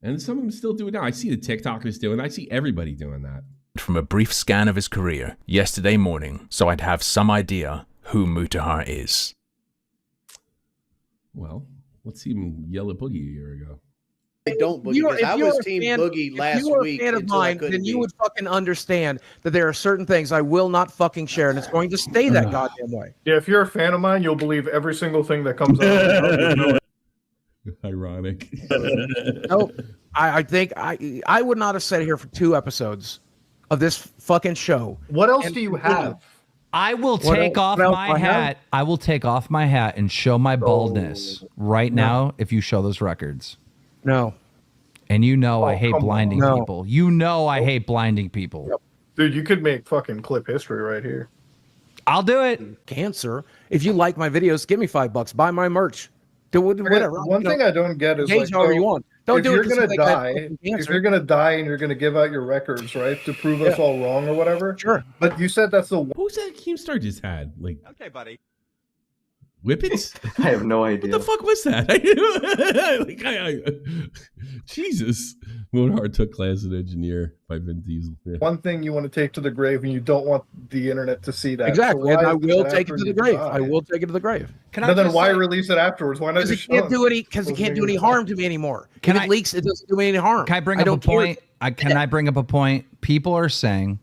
And some of them still do it now. I see the TikTokers doing it. I see everybody doing that. From a brief scan of his career yesterday morning, so I'd have some idea who Mutahar is. Well, let's see him yell at Boogie a year ago. I don't, Boogie, because I was Team Boogie last week. If you were a fan of mine, then you would fucking understand that there are certain things I will not fucking share, and it's going to stay that goddamn way. Yeah, if you're a fan of mine, you'll believe every single thing that comes out. Ironic. No, I think I would not have sat here for 2 episodes of this fucking show. What else do you have? I will take off my hat. I will take off my hat and show my baldness right now if you show those records. No. And you know I hate blinding people. You know I hate blinding people. Yep. Dude, you could make fucking clip history right here. I'll do it. Cancer. If you like my videos, give me $5. Buy my merch. Do whatever. One thing I don't get is like, however you want. Don't do it. If you're gonna die and you're gonna give out your records, right, to prove us all wrong or whatever. Sure. But you said that's the. What was that Keemstar just had? Like, okay, buddy. Whippets? I have no idea. What the fuck was that? Jesus. Mutahar took class as an engineer by Vin Diesel. Yeah. One thing you want to take to the grave, and you don't want the internet to see that. Exactly, so and I will take it to the grave. I will take it to the grave. But then why release it afterwards? Why not just show it? Because it can't do any harm to me anymore. If it leaks, it doesn't do me any harm. Can I bring up a point? Can I bring up a point? People are saying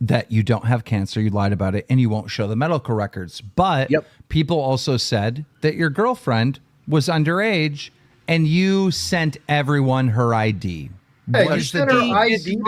that you don't have cancer, you lied about it, and you won't show the medical records. But people also said that your girlfriend was underage and you sent everyone her ID. Hey, you sent her ID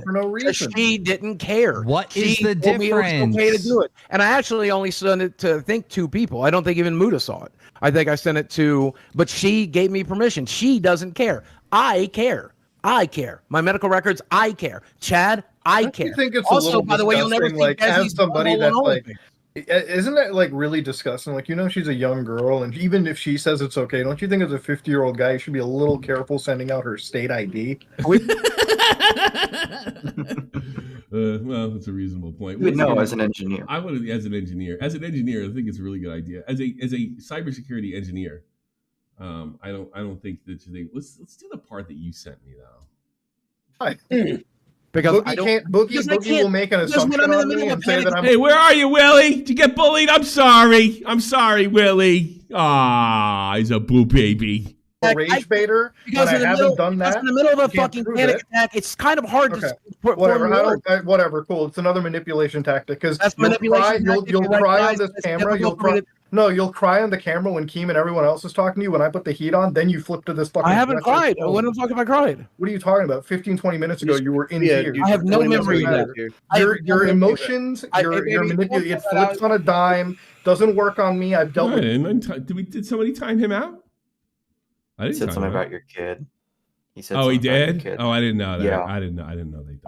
for no reason. She didn't care. What is the difference? It was okay to do it. And I actually only sent it to, I think, 2 people. I don't think even Muta saw it. I think I sent it to, but she gave me permission. She doesn't care. I care. I care. My medical records, I care. Chad, I care. I think it's also, by the way, you'll never see like as somebody that's like, isn't that like really disgusting? Like, you know, she's a young girl, and even if she says it's okay, don't you think as a 50-year-old guy, you should be a little careful sending out her state ID? Well, that's a reasonable point. No, as an engineer. I would, as an engineer, I think it's a really good idea. As a cybersecurity engineer, I don't think that you think. Let's do the part that you sent me though. Because Boogie will make an assumption on me and say that I'm. Hey, where are you, Willie? Did you get bullied? I'm sorry, Willie. Ah, he's a boo baby. A rage baiter, because I haven't done that. In the middle of a fucking panic attack, it's kind of hard to. Whatever, whatever. Cool. It's another manipulation tactic because you'll cry on this camera. You'll cry on the camera when Keem and everyone else is talking to you. When I put the heat on, then you flip to this fucking. I haven't cried. When the fuck have I cried? What are you talking about? 15, 20 minutes ago, you were in tears. I have no memory of that. Your emotions, your manipulation, it flips on a dime. Doesn't work on me. I've dealt with. Did somebody time him out? I didn't said tell something you about your kid. He said. Oh, he something about your did. kid. Oh, I didn't know that. Yeah. I didn't know they.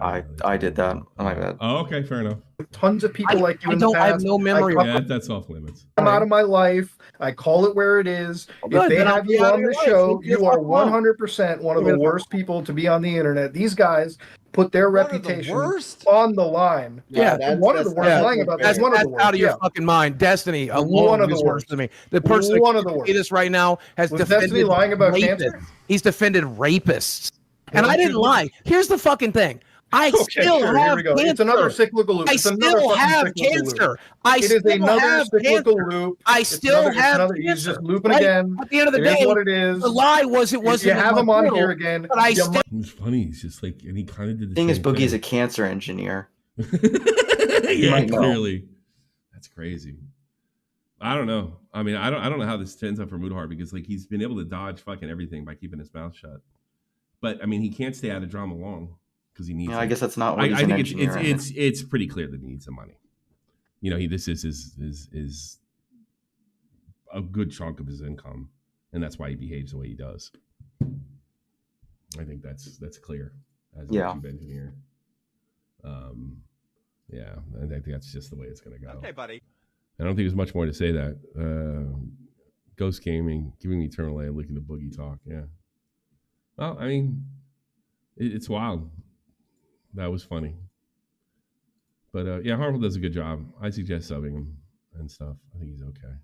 I did that. Oh, my bad. Oh, okay, fair enough. Tons of people like you in the past. I have no memory. Yeah, that's off limits. I'm out of my life. I call it where it is. Good, If they then I'll have be you out on of the your show, life. you are 100% one of the worst people to be on the internet. These guys put their reputation on the line. Yeah, one of the worst. Lying about that's one of the worst. out of your fucking mind. Destiny One alone of the is worse worst. than me. The person One who of the worst. see this right now has Was defended Destiny lying about rapists. cancer? He's defended rapists, and I didn't lie. Here's the fucking thing. I still sure, have here we go. cancer. It's another cyclical loop. I It's another still fucking have cyclical cancer. loop. I It is still another have cyclical cancer. loop. I It's still another- it's have another- cancer. he's just looping Right? again. At the end of the It day, is what it is. the lie was it wasn't. You have him on here again. But I You still. It's funny. He's just like, and he kind of did the thing is, same Boogie's thing. a cancer engineer. Yeah, might know. clearly. That's crazy. I don't know. I mean, I don't know how this turns out for Mutahar because like he's been able to dodge fucking everything by keeping his mouth shut. But I mean, he can't stay out of drama long because he needs. Yeah, I it. guess that's not what he's I an think engineer in. it's pretty clear that he needs the money. You know, this is a good chunk of his income, and that's why he behaves the way he does. I think that's clear as a YouTube engineer. Yeah, I think that's just the way it's going to go. Okay, buddy. I don't think there's much more to say that. Ghost Gaming, giving me Eternal A, looking to Boogie talk. Yeah. Well, I mean, it's wild. That was funny. But yeah, Harmful does a good job. I suggest subbing him and stuff. I think he's okay.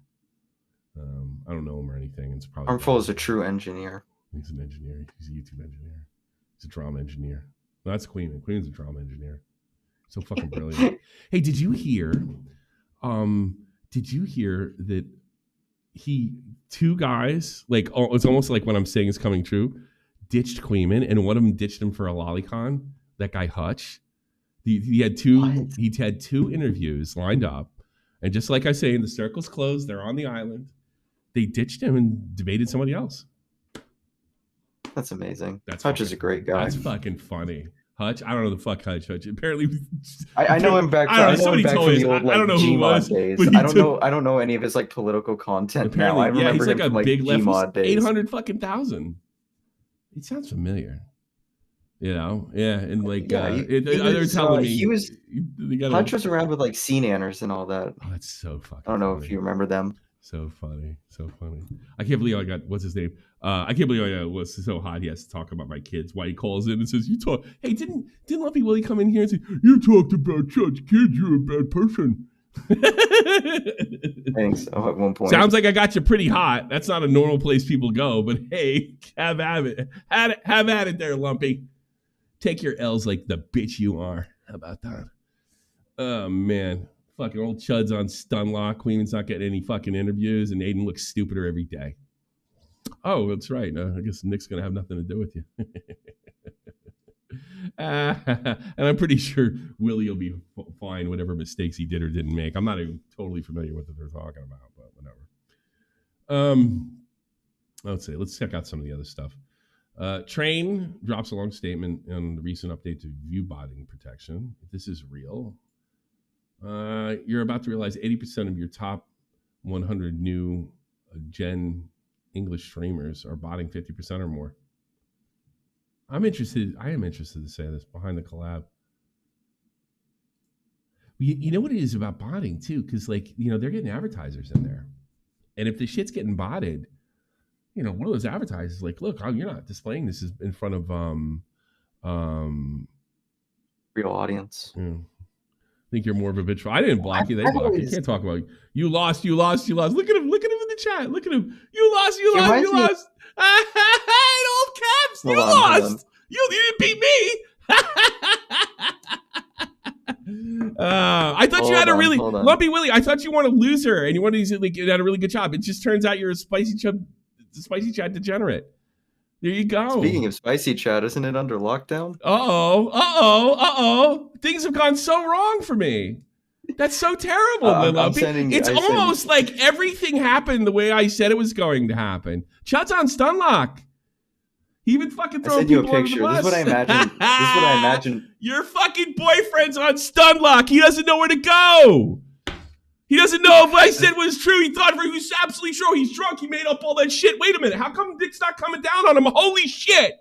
I don't know him or anything. It's probably Harmful is a true engineer. He's an engineer. He's a YouTube engineer. He's a drama engineer. No, that's Queen. Queen's a drama engineer. So fucking brilliant. Hey, did you hear that two guys, like, it's almost like what I'm saying is coming true, ditched Queeman, and one of them ditched him for a lolicon? That guy Hutch. He had two interviews lined up, and just like I say, the circle's closed, they're on the island. They ditched him and debated somebody else. That's amazing. Hutch is a great guy. That's fucking funny. Hutch? I don't know the fuck Hutch. Apparently, I know him back. I know him back from the old, like, I don't know who it was. Days. But I don't know any of his like political content now. I Apparently, yeah, he's remember like him a from like big left. Gmod days. 800,000. It sounds familiar. You know, yeah, and like Yeah, they're telling me he was. Hutch was a around with like CNanners and all that. Oh, that's so fucking. I don't know funny. if you remember them. So funny, so funny. I can't believe I got what's his name. I can't believe I was so hot. He has to talk about my kids. Why he calls in and says, "You talk." Hey, didn't Lumpy Willie come in here and say, "You talked about Chud's kids? You're a bad person." Thanks. Oh, at one point. Sounds like I got you pretty hot. That's not a normal place people go, but hey, have at it. Have at it there, Lumpy. Take your L's like the bitch you are. How about that? Oh man. Fucking old Chud's on Stunlock. Queen's not getting any fucking interviews, and Aiden looks stupider every day. Oh, that's right. I guess Nick's gonna have nothing to do with you. And I'm pretty sure Willie will be fine whatever mistakes he did or didn't make. I'm not even totally familiar with what they're talking about, but whatever. Let's see. Let's check out some of the other stuff. Train drops a long statement on the recent update to view botting protection. If this is real, you're about to realize 80% of your top 100 new gen English streamers are botting 50% or more. I am interested to say this behind the collab. You know what it is about botting too? Because like, you know, they're getting advertisers in there. And if the shit's getting botted, you know, one of those advertisers like, look, you're not displaying this in front of real audience. Yeah. I think you're more of a bitch. I didn't block you. They blocked you. You can't talk about you lost. Look at him in the chat. Look at him. You lost. In old caps. You lost. You didn't beat me. I thought you had a really Lumpy Willie. I thought you want a loser and you wanted to like you had a really good job. It just turns out you're a spicy chat degenerate. There you go. Speaking of spicy chat, isn't it under lockdown? Things have gone so wrong for me. That's so terrible, Lumpy. It's almost like everything happened the way I said it was going to happen. Chud's on Stunlock. He even fucking throwing people under the bus. This is what I imagine. Your fucking boyfriend's on Stunlock. He doesn't know where to go. He doesn't know if what I said was true. He thought he was absolutely sure. He's drunk. He made up all that shit. Wait a minute. How come Dick's not coming down on him? Holy shit.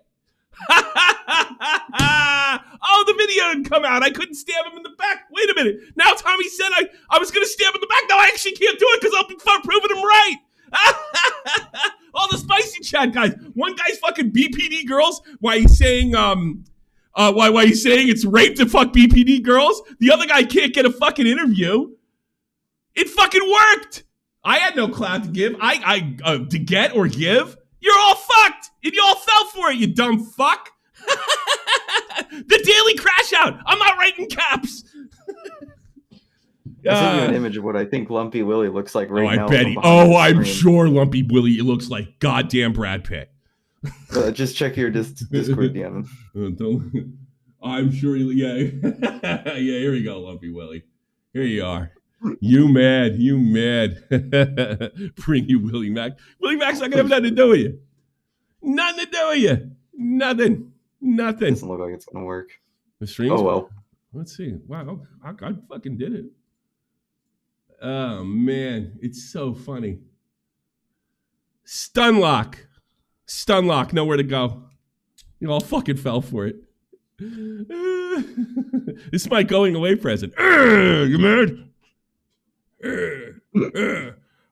Oh, the video didn't come out. I couldn't stab him in the back. Wait a minute. Now Tommy said I was going to stab him in the back. No, I actually can't do it because I'll be proving him right. All the spicy chat guys. One guy's fucking BPD girls. Why he's saying why he's saying it's rape to fuck BPD girls. The other guy can't get a fucking interview. It fucking worked. I had no clout to give. To get or give. You're all fucked, and you all fell for it, you dumb fuck. The daily crash out. I'm not writing caps. I sent you an image of what I think Lumpy Willie looks like right now. I bet I'm sure Lumpy Willie looks like goddamn Brad Pitt. Just check your Discord, DM. I'm sure. Yeah, here we go, Lumpy Willie. Here you are. You mad. Bring you Willie Mac. Willie Mac's not gonna have nothing to do with you. Nothing to do with you. Nothing. Doesn't look like it's gonna work. The streams. Oh well. Let's see. Wow, I fucking did it. Oh man, it's so funny. Stunlock, nowhere to go. You all fucking fell for it. This is my going away present. You mad?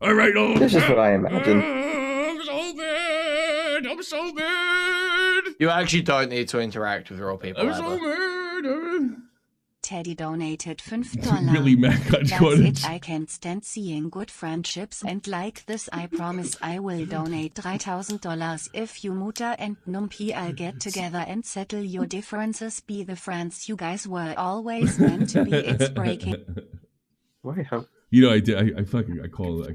All right, this is what I imagine. I'm so mad. You actually don't need to interact with real people. I'm so mad. Teddy donated $5. Really mad. That's it. I can't stand seeing good friendships and like this. I promise I will donate $3,000 if you Muta and Numpy I'll get together and settle your differences. Be the friends you guys were always meant to be. It's breaking. Why? How? You know, I did. I called.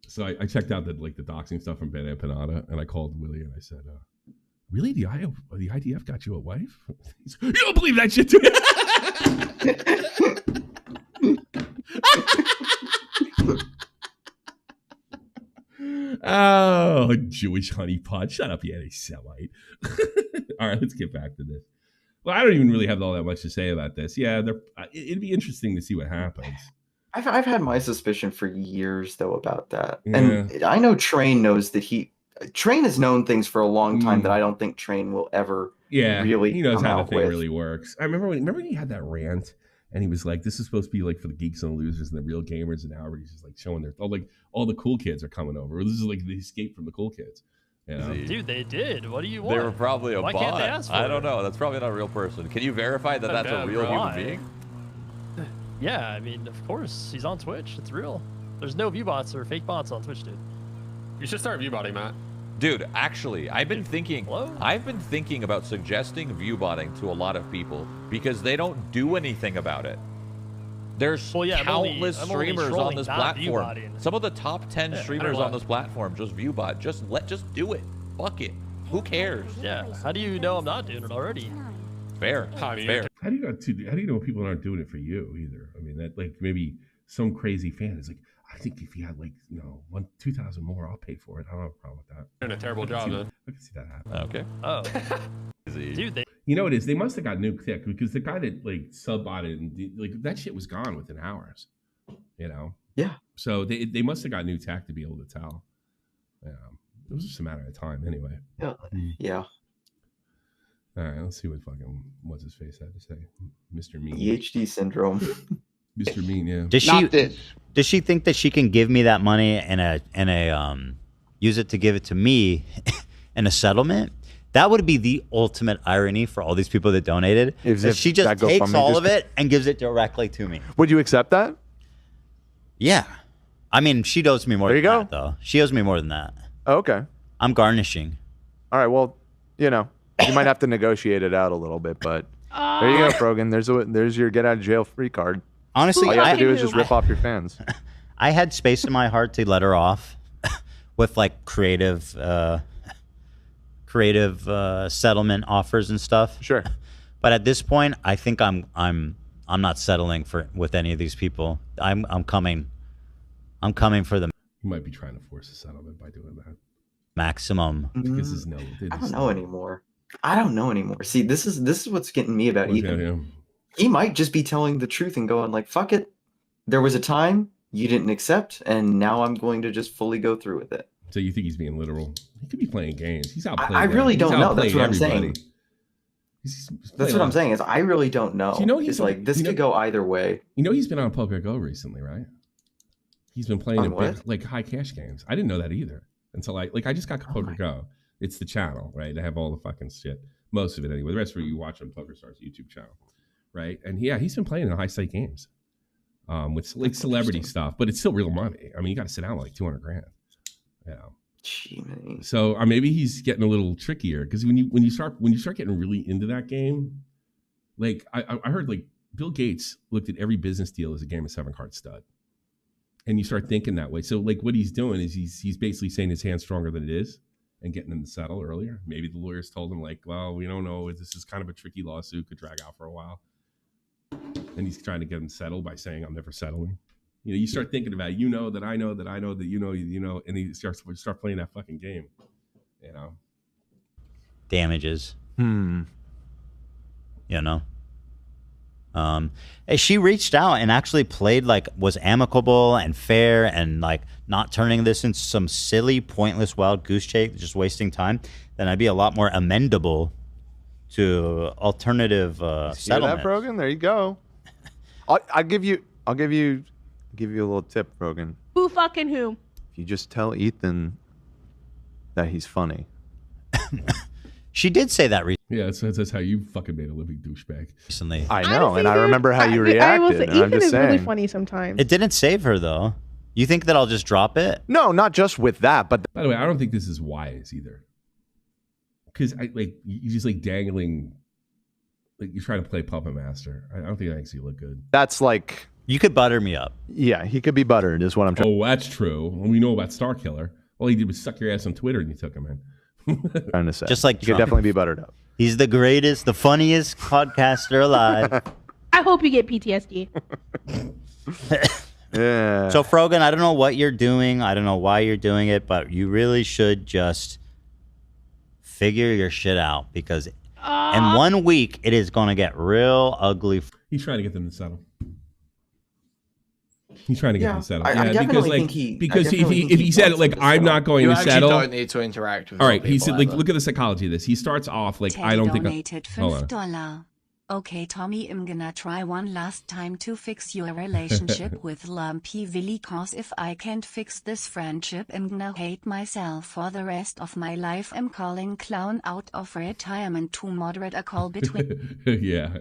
So I checked out the doxing stuff from Ben Empanada, and I called Willie and I said, "Really, the IDF got you a wife? You don't believe that shit, do you?" Oh, Jewish honeypot! Shut up, you anti-Semite. All right, let's get back to this. Well, I don't even really have all that much to say about this. Yeah, it'd be interesting to see what happens. I've had my suspicion for years though about that, Yeah. and I know Train knows that Train has known things for a long time that I don't think Train will ever. Yeah, really. He knows how the thing with. really works. I remember when he had that rant, and he was like, "This is supposed to be like for the geeks and the losers and the real gamers," and now he's just like showing all the cool kids are coming over. This is like the escape from the cool kids. You know? Dude, they did. What do you want? They were probably a Why bot. can't they ask for I it? don't know. That's probably not a real person. Can you verify that that's a real human being? Yeah, I mean, of course. He's on Twitch. It's real. There's no view bots or fake bots on Twitch, dude. You should start view botting, Matt. Dude, actually, I've been thinking about suggesting view botting to a lot of people because they don't do anything about it. There's countless streamers on this platform. Some of the top 10 streamers on this platform just view bot. Just do it. Fuck it. Who cares? Yeah. How do you know I'm not doing it already? Fair. Fair. How do you know people aren't doing it for you either? I mean, that like maybe some crazy fan is like, I think if you had 2,000 more, I'll pay for it. I don't have a problem with that. Doing a terrible job, man. I can see that happen. Okay. Oh. Dude, you know what it is? They must have got nuked thick because the guy that sub-botted and that shit was gone within hours. You know? Yeah. So they must have got new tech to be able to tell. Yeah. It was just a matter of time anyway. Yeah. Yeah. All right, let's see what fucking what's his face had to say. Mr. Mean. EHD syndrome. Mr. Mean, yeah. Does she think that she can give me that money and use it to give it to me in a settlement? That would be the ultimate irony for all these people that donated. If she just takes all of it and gives it directly to me. Would you accept that? Yeah. I mean, she owes me more than that, though. She owes me more than that. Oh, okay. I'm garnishing. All right, well, you might have to negotiate it out a little bit, but there you go, Frogan. There's your get out of jail free card. Honestly, all you have to do is just rip off your fans. I had space in my heart to let her off with creative settlement offers and stuff. Sure. But at this point, I think I'm not settling with any of these people. I'm coming for them. You might be trying to force a settlement by doing that. Maximum. Because I don't know anymore. See, this is what's getting me about Ethan. He might just be telling the truth and going like, fuck it. There was a time you didn't accept, and now I'm going to just fully go through with it. So you think he's being literal? He could be playing games. He's out playing. I really don't know. That's what I'm everybody. saying. That's what I'm saying is I really don't know. You know, it's like this could go either way. You know, he's been on Poker Go recently, right? He's been playing like high cash games. I didn't know that either until I just got Poker Go. It's the channel, right? They have all the fucking shit, most of it anyway. The rest of it you watch on PokerStars YouTube channel, right? And yeah, he's been playing in high stake games, with like celebrity stuff, but it's still real money. I mean, you got to sit down like $200,000, you know. So maybe he's getting a little trickier because when you start getting really into that game, like I heard like Bill Gates looked at every business deal as a game of 7-card stud, and you start thinking that way. So like what he's doing is he's basically saying his hand's stronger than it is and getting him to settle earlier. Maybe the lawyers told him like, well, we don't know. This is kind of a tricky lawsuit, could drag out for a while, and he's trying to get him settled by saying I'm never settling. You know, you start thinking about it, you know that I know that I know that you know, and he start playing that fucking game, you know. Damages. You know. She reached out and actually played like was amicable and fair and like not turning this into some silly, pointless wild goose chase, just wasting time. Then I'd be a lot more amendable to alternative settlement. That, Brogan? There you go. I'll give you a little tip, Rogan. Who fucking who? If you just tell Ethan that he's funny. She did say that Yeah, that's how you fucking made a living, douchebag. Recently. I know, and I remember how you reacted. I will say, and I'm Ethan just is saying. really funny sometimes. It didn't save her though. You think that I'll just drop it? No, not just with that, but by the way, I don't think this is wise either. Because you just like dangling, like you're trying to play puppet master. I don't think that makes you look good. That's like you could butter me up. Yeah, he could be buttered, is what I'm trying. Oh, that's true. When we know about Star Killer, all he did was suck your ass on Twitter, and you took him in. Trying to say, just like you could definitely be buttered up. He's the greatest, the funniest podcaster alive. I hope you get PTSD. Yeah. So Frogan, I don't know what you're doing. I don't know why you're doing it, but you really should just figure your shit out because in 1 week it is going to get real ugly. He's trying to get them to settle. He's trying to get them to settle. I definitely because like think because if he said it like I'm not going to settle. You actually don't need to interact with. All right, he said like look at the psychology of this. He starts off like I don't think. Donated $5. Okay, Tommy, I'm gonna try one last time to fix your relationship with Lumpy Willy, cause if I can't fix this friendship, I'm gonna hate myself for the rest of my life. I'm calling Clown out of retirement to moderate a call between. Yeah.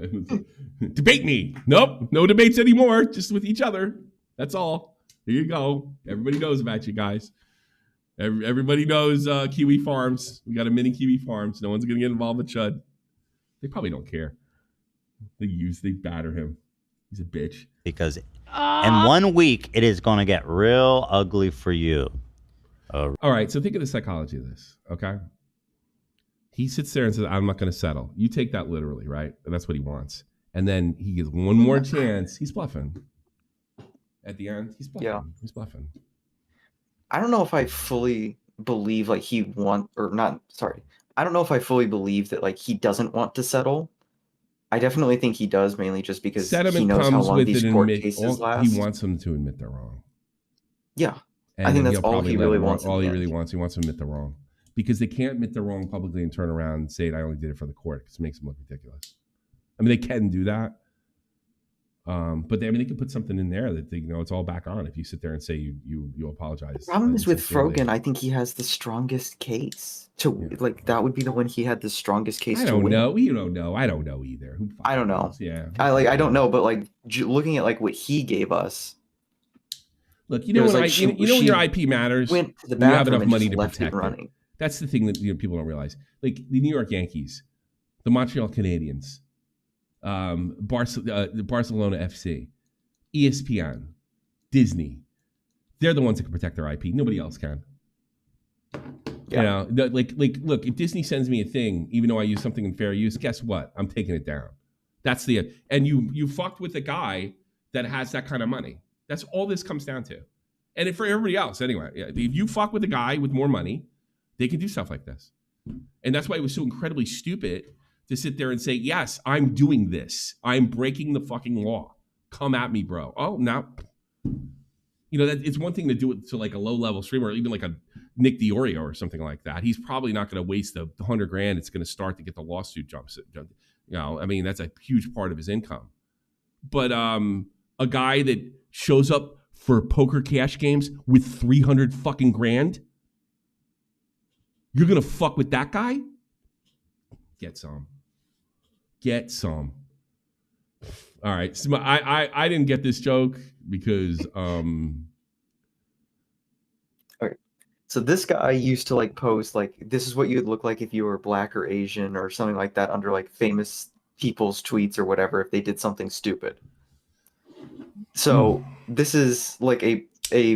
Debate me. Nope. No debates anymore. Just with each other. That's all. Here you go. Everybody knows about you guys. Everybody knows Kiwi Farms. We got a mini Kiwi Farms. No one's gonna get involved with Chud. They probably don't care. They batter him. He's a bitch. Because in 1 week, it is going to get real ugly for you. All right, so think of the psychology of this, okay? He sits there and says, I'm not going to settle. You take that literally, right? And that's what he wants. And then he gets one more chance. He's bluffing. At the end, he's bluffing. Yeah. He's bluffing. I don't know if I fully believe like I don't know if I fully believe that like he doesn't want to settle. I definitely think he does, mainly just because he knows how long these court cases last. He wants them to admit they're wrong. Yeah, And I think then that's he'll all probably he let really them- wants. All in he the really end. wants. He wants to admit they're wrong. Because they can't admit they're wrong publicly and turn around and say, I only did it for the court, because it makes them look ridiculous. I mean, they can do that. But they can put something in there that it's all back on if you sit there and say you apologize. The problem is with sincerely. Frogan, I think he has the strongest case. Like that would be the one he had the strongest case I to don't win. know. You don't know. I don't know either. I don't know. knows? Yeah. I don't know, but like looking at like what he gave us. Look, you know when when your IP matters, went to the you have bathroom enough and money just to left it protect it. running. That's the thing that people don't realize. Like the New York Yankees, the Montreal Canadiens, the Barcelona FC, ESPN, Disney. They're the ones that can protect their IP. Nobody else can. Yeah. Look, if Disney sends me a thing, even though I use something in fair use, guess what? I'm taking it down. That's and you fucked with a guy that has that kind of money. That's all this comes down to. And for everybody else, anyway, if you fuck with a guy with more money, they can do stuff like this. And that's why it was so incredibly stupid to sit there and say, yes, I'm doing this. I'm breaking the fucking law. Come at me, bro. Oh, no. You know, it's one thing to do it to like a low-level streamer, or even like a Nick DiOrio or something like that. He's probably not going to waste the $100,000 it's going to start to get the lawsuit jumps. You know, I mean, that's a huge part of his income. But a guy that shows up for poker cash games with 300 fucking grand, you're going to fuck with that guy? Get some. Get some. All right. So I didn't get this joke because All right. So this guy used to like post like, this is what you'd look like if you were black or Asian or something like that under like famous people's tweets or whatever if they did something stupid. So this is like a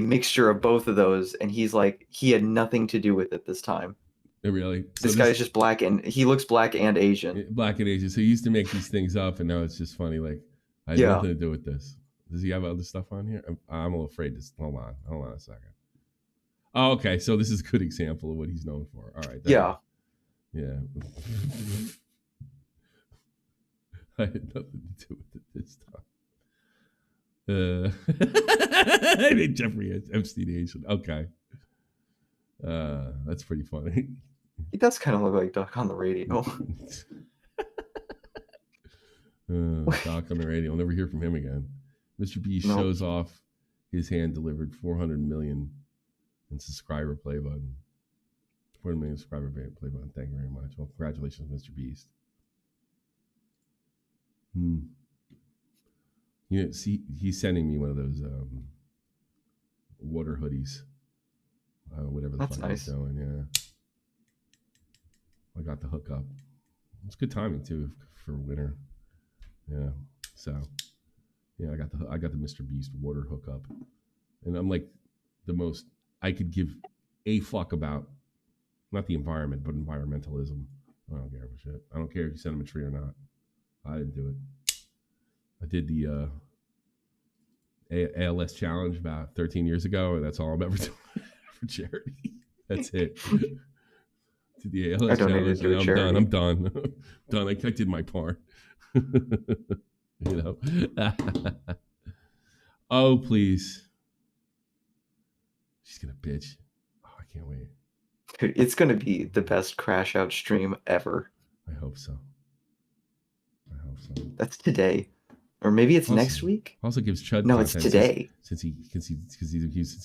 mixture of both of those, and he's like, he had nothing to do with it this time. Really? This guy is just black, and he looks black and Asian. Black and Asian. So he used to make these things up, and now it's just funny. Like, I had nothing to do with this. Does he have other stuff on here? I'm a little afraid. Hold on a second. Oh, okay. So this is a good example of what he's known for. All right. Yeah. I had nothing to do with it this time. I mean, Jeffrey Epstein Asian. Okay. That's pretty funny. He does kind of look like Duck on the radio. Doc on the radio. I'll never hear from him again. Mr. B shows off his hand-delivered 400 million in subscriber play button. 400 million subscriber play button. Thank you very much. Well, congratulations, Mr. Beast. You know, see, he's sending me one of those water hoodies. Whatever the fuck he's doing. Yeah. I got the hookup. It's good timing too for winter. Yeah. So, yeah, I got the Mr. Beast water hookup, and I'm like the most I could give a fuck about, not the environment, but environmentalism. I don't care about shit. I don't care if you send him a tree or not. I didn't do it. I did the ALS challenge about 13 years ago, and that's all I'm ever doing for charity. That's it. Did the ALS challenge, and I'm done. Done. I did my part. You know. Oh, please. She's gonna bitch. Oh, I can't wait. Dude, it's gonna be the best crash out stream ever. I hope so. That's today, or maybe it's also, next week. Also gives Chud. No, it's today. Since he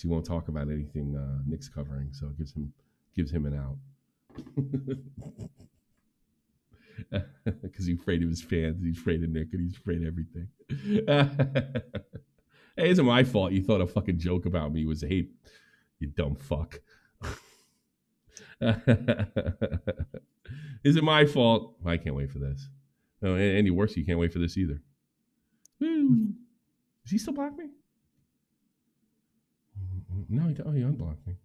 won't talk about anything Nick's covering, so it gives him an out. Because he's afraid of his fans, he's afraid of Nick, and he's afraid of everything. Hey, it isn't my fault you thought a fucking joke about me was hate, you dumb fuck. Is it my fault? I can't wait for this. No, any worse, you can't wait for this either. Woo. Does he still block me? No, he unblocked me.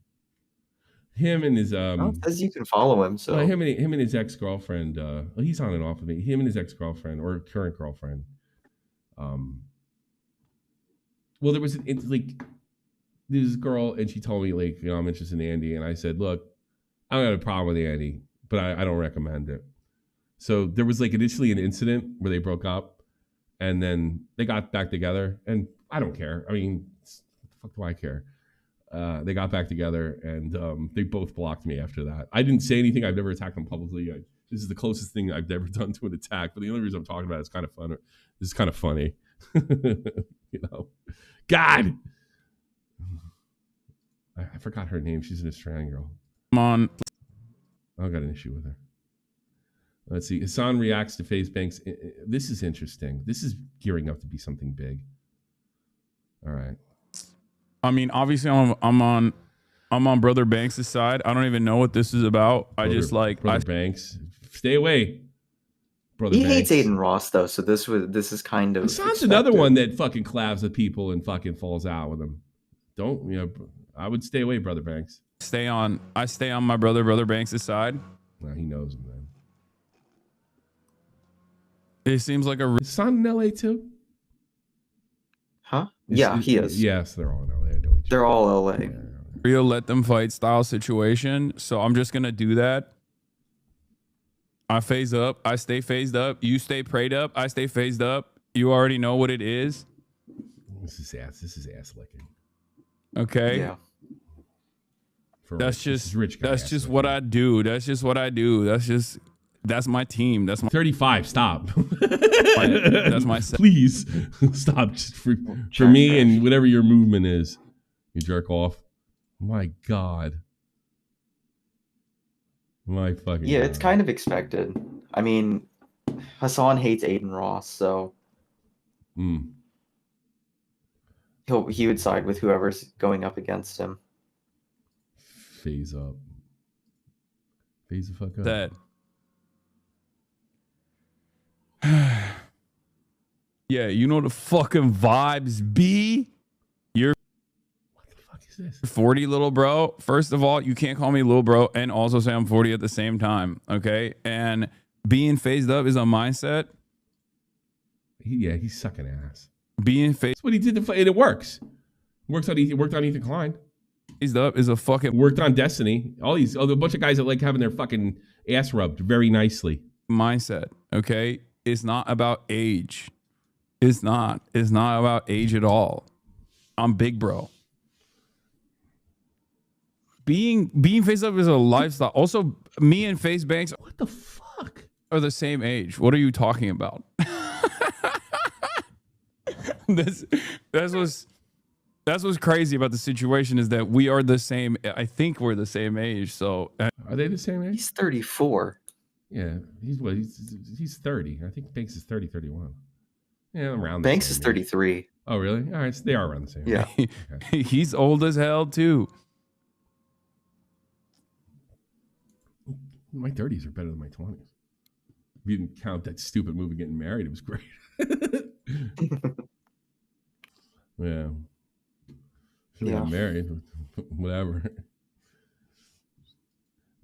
Him and his it says you can follow him. So him and his ex-girlfriend. He's on and off of me. Him and his ex-girlfriend or current girlfriend. Well, there was this girl, and she told me like, you know, I'm interested in Andy, and I said, look, I don't have a problem with Andy, but I don't recommend it. So there was like initially an incident where they broke up, and then they got back together, and I don't care. I mean, what the fuck do I care? They got back together, and they both blocked me after that. I didn't say anything. I've never attacked them publicly. This is the closest thing I've ever done to an attack. But the only reason I'm talking about it is kind of fun. This is kind of funny. You know, God, I forgot her name. She's an Australian girl. Come on. I've got an issue with her. Let's see. Hassan reacts to FaZe Banks. This is interesting. This is gearing up to be something big. All right. I mean, obviously, I'm on Brother Banks' side. I don't even know what this is about. Brother Banks. Stay away. Brother he Banks. hates Aiden Ross though, so this is kind of. Hassan's another one that fucking collabs with people and fucking falls out with them. Don't, you know? I would stay away, Brother Banks. I stay on my Brother Banks' side. No, he knows him, man. It seems like a son in LA too. Huh? Yeah, he is. Yes, they're all in LA. I know each They're all LA. real let them fight style situation. So I'm just gonna do that. I phase up. I stay phased up. You stay prayed up. I stay phased up. You already know what it is. This is ass licking. Okay. Yeah. That's just rich guy that's just what I do. That's just what I do. That's my team. That's my 35. Stop. that's my Please stop just for me and whatever your movement is. You jerk off. My God. My fucking Yeah, God. it's kind of expected. I mean, Hassan hates Aiden Ross, so he would side with whoever's going up against him. Phase up. Phase the fuck up. That. Yeah, you know the fucking vibes be. You're what the fuck is this? 40, little bro. First of all, you can't call me little bro and also say I'm 40 at the same time. Okay, and being phased up is a mindset. He's sucking ass. Being phased. That's what he did. And it works. It worked on Ethan Klein. Phased up is a fucking worked on Destiny. A bunch of guys that like having their fucking ass rubbed very nicely. Mindset. Okay, it's not about age. It's not about age at all. I'm big bro. Being phased up is a lifestyle. Also, me and Face Banks. What the fuck? Are the same age. What are you talking about? That's what's crazy about the situation is that we are the same. I think we're the same age. So are they the same age? He's 34. Yeah, he's 30. I think Banks is 30, 31. Yeah, around. Banks is 33. Oh, really? All right, so they are around the same. Yeah, okay. He's old as hell too. My 30s are better than my 20s. If you didn't count that stupid movie Getting Married, it was great. Yeah. Should have got married. Whatever.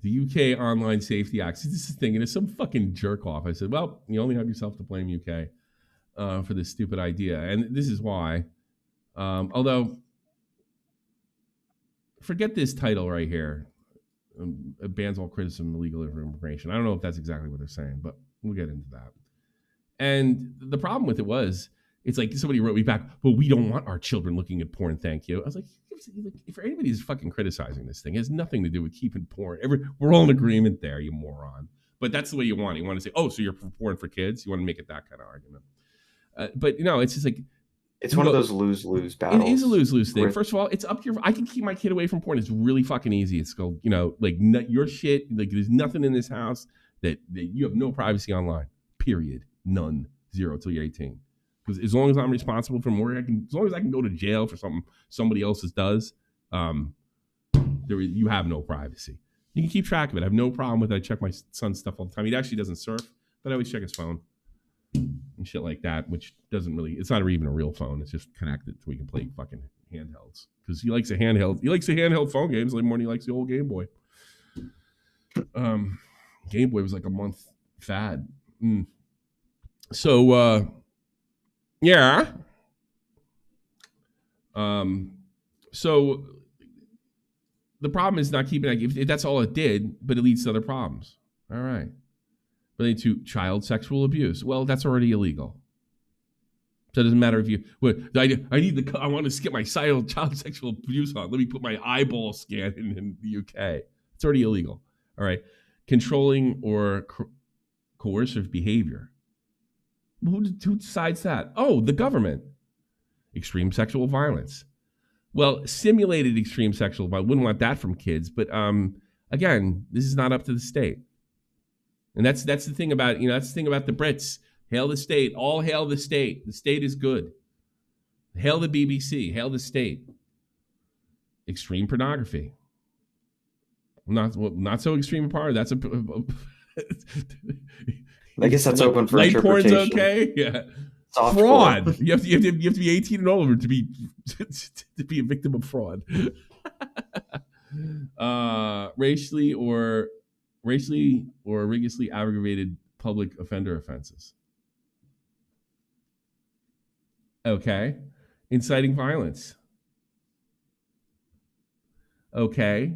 The UK Online Safety Act. See, this is thinking it's some fucking jerk off. I said, well, you only have yourself to blame, UK, for this stupid idea. And this is why. Although, forget this title right here. It bans all criticism of illegal immigration. I don't know if that's exactly what they're saying, but we'll get into that. And the problem with it was, it's like somebody wrote me back, well, we don't want our children looking at porn, thank you. I was like, if anybody's fucking criticizing this thing, it has nothing to do with keeping porn. We're all in agreement there, you moron. But that's the way you want it. You want to say, oh, so you're for porn for kids? You want to make it that kind of argument. But, it's just like, it's one of those lose-lose battles. It is a lose-lose thing. First of all, it's up to your. I can keep my kid away from porn. It's really fucking easy. It's go, your shit. Like, there's nothing in this house that you have no privacy online. Period. None. Zero till you're 18. Because as long as I'm responsible for more, as long as I can go to jail for something somebody else's does, you have no privacy. You can keep track of it. I have no problem with it. I check my son's stuff all the time. He actually doesn't surf, but I always check his phone and shit like that, which doesn't really, it's not even a real phone. It's just connected so we can play fucking handhelds. Because he likes a handheld. He likes the handheld phone games like more than he likes the old Game Boy. Game Boy was like a month fad. So, yeah. So the problem is not keeping that. If that's all it did, but it leads to other problems. All right. Related to child sexual abuse. Well, that's already illegal. So it doesn't matter if you. I want to get my child sexual abuse on. Let me put my eyeball scan in the UK. It's already illegal. All right. Controlling or coercive behavior. Who decides that? Oh, the government. Extreme sexual violence. Well, simulated extreme sexual violence. Wouldn't want that from kids. But again, this is not up to the state. And that's the thing about, that's the thing about the Brits. Hail the state. All hail the state. The state is good. Hail the BBC. Hail the state. Extreme pornography. Not so extreme a part. That's a. I guess that's open for light interpretation. Porn's okay. Yeah. Soft fraud. porn. You have to be 18 and older to be a victim of fraud. Racially or rigorously aggravated public offender offenses. Okay. Inciting violence. Okay.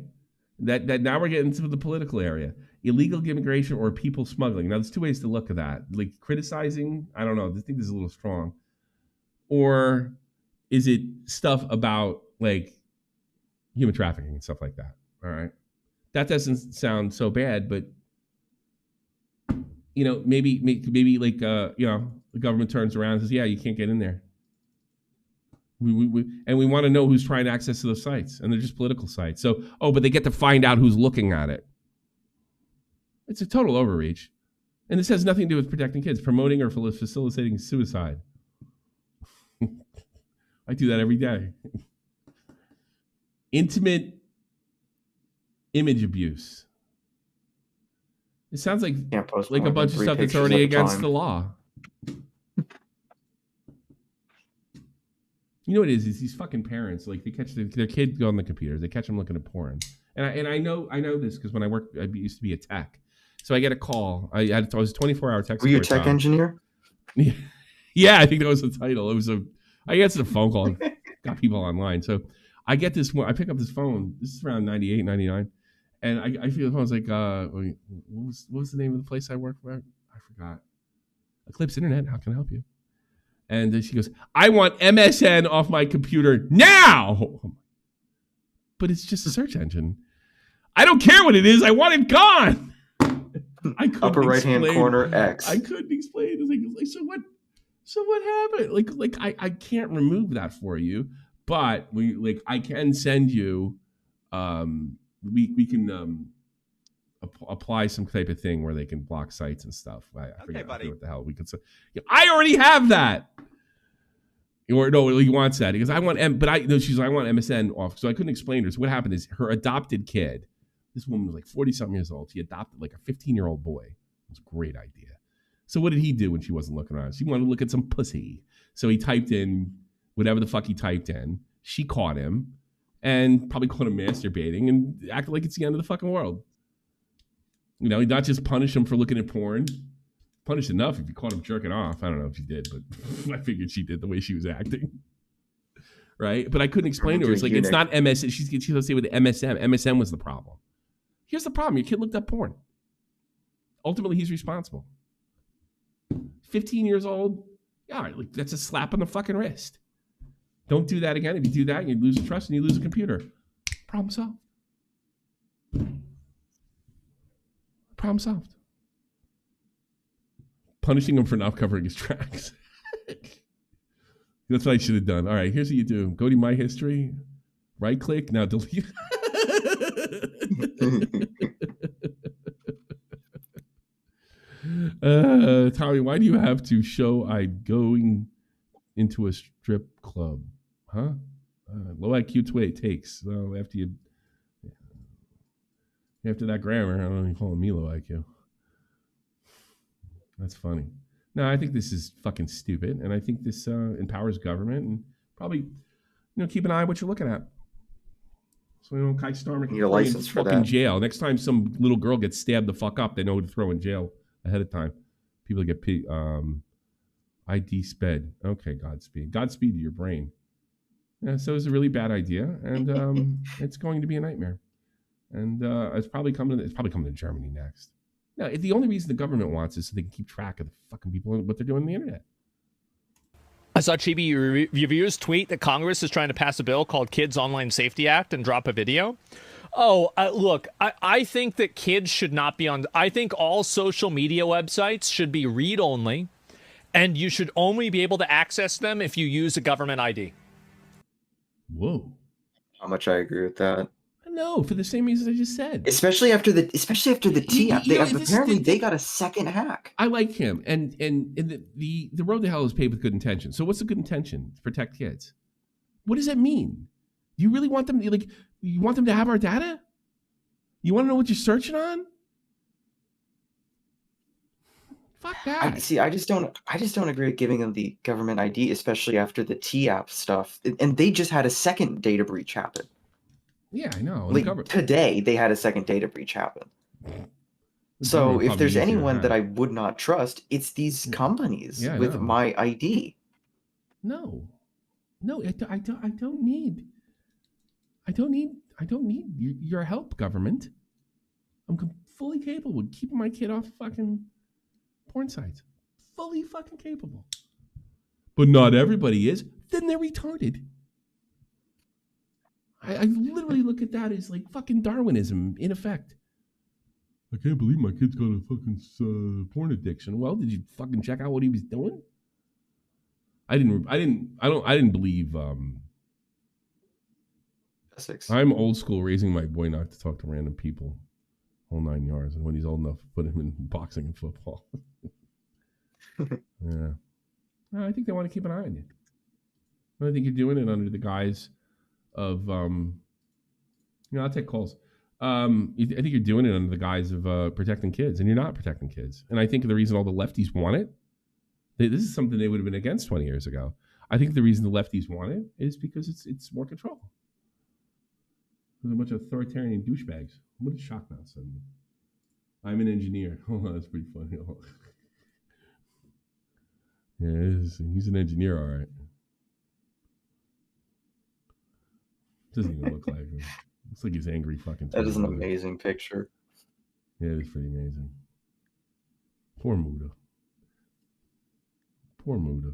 That now we're getting into the political area. illegal immigration or people smuggling. Now, there's two ways to look at that. Like criticizing, I don't know. I think this is a little strong. Or is it stuff about like human trafficking and stuff like that? All right. That doesn't sound so bad, but maybe like the government turns around and says, yeah, you can't get in there. We want to know who's trying to access to those sites, and they're just political sites. So, but they get to find out who's looking at it. It's a total overreach. And this has nothing to do with protecting kids, promoting or facilitating suicide. I do that every day. Intimate image abuse. It sounds like a bunch of stuff that's already against the law. You know what it is these fucking parents, like they catch their kid go on the computer, they catch them looking at porn. And I know this because when I used to be a tech. So I get a call. I was a 24-hour tech. Were you a tech engineer? Yeah, I think that was the title. I answered a phone call. Got people online. So I get this one. I pick up this phone. This is around 98, 99. And I feel the phone. I was like, what was the name of the place I worked for? I forgot. Eclipse Internet. How can I help you? And then she goes, I want MSN off my computer now. But it's just a search engine. I don't care what it is. I want it gone. Upper right-hand corner X. I couldn't explain. It was like, so what happened? Like I can't remove that for you, but I can send you. We can apply some type of thing where they can block sites and stuff. I forget what the hell we could say. I already have that. Or no, he wants that. He goes, I want she's like, I want MSN off. So I couldn't explain to her. So what happened is her adopted kid, this woman was like 40-something years old. She adopted like a 15-year-old boy. It was a great idea. So what did he do when she wasn't looking around? She wanted to look at some pussy. So he typed in whatever the fuck he typed in. She caught him and probably caught him masturbating and acted like it's the end of the fucking world. He not just punish him for looking at porn. Punished enough if you caught him jerking off. I don't know if she did, but I figured she did the way she was acting. Right? But I couldn't explain to her. It's like, it's not MS. She's going to say with the MSM. MSM was the problem. Here's the problem. Your kid looked up porn. Ultimately, he's responsible. 15 years old. All right, that's a slap on the fucking wrist. Don't do that again. If you do that, you lose the trust and you lose a computer. Problem solved. Problem solved. Punishing him for not covering his tracks. That's what I should have done. All right, here's what you do. Go to my history. Right click. Now delete. Tommy, why do you have to show I'm going into a strip club? Huh? Low IQ takes. So after that grammar, I don't know, you calling me low IQ. That's funny. No, I think this is fucking stupid, and I think this empowers government, and probably, keep an eye on what you're looking at. So Kai Starmer can throw in fucking jail. Next time some little girl gets stabbed the fuck up, they know who to throw in jail ahead of time. People get ID sped. Okay, Godspeed. Godspeed to your brain. Yeah, so it's a really bad idea, and it's going to be a nightmare. And it's probably coming to Germany next. Now, the only reason the government wants is so they can keep track of the fucking people and what they're doing on the internet. I saw Chibi Reviewers tweet that Congress is trying to pass a bill called Kids Online Safety Act and drop a video. Oh, look, I think that kids should not be on. I think all social media websites should be read-only, and you should only be able to access them if you use a government ID. Whoa. How much I agree with that. No, for the same reasons I just said. Especially after the TAP. Apparently they got a second hack. I like him, and the road to hell is paved with good intention. So what's the good intention? To protect kids. What does that mean? Do you really want them to, you want them to have our data? You want to know what you're searching on? Fuck that. I just don't agree with giving them the government ID, especially after the TAP stuff. And they just had a second data breach happen. Yeah, I know. Today, they had a second data breach happen. So if there's anyone that I would not trust, it's these companies with my ID. No, I don't need your help, government. I'm fully capable of keeping my kid off fucking porn sites. Fully fucking capable. But not everybody is. Then they're retarded. I literally look at that as like fucking Darwinism in effect. I can't believe my kid's got a fucking porn addiction. Well, did you fucking check out what he was doing? I didn't believe. I'm old school, raising my boy not to talk to random people, whole 9 yards. And when he's old enough, put him in boxing and football. Yeah, no, I think they want to keep an eye on you. I think you're doing it under the guise of, I'll take calls. I think you're doing it under the guise of protecting kids, and you're not protecting kids. And I think the reason all the lefties want it, this is something they would have been against 20 years ago. I think the reason the lefties want it is because it's more control. There's a bunch of authoritarian douchebags. What a shock now suddenly. I'm an engineer. Oh, that's pretty funny. Yeah, he's an engineer, all right. Doesn't even look like him. Looks like he's angry fucking. That is an amazing picture. Yeah, it is pretty amazing. Poor Muda. Poor Muda.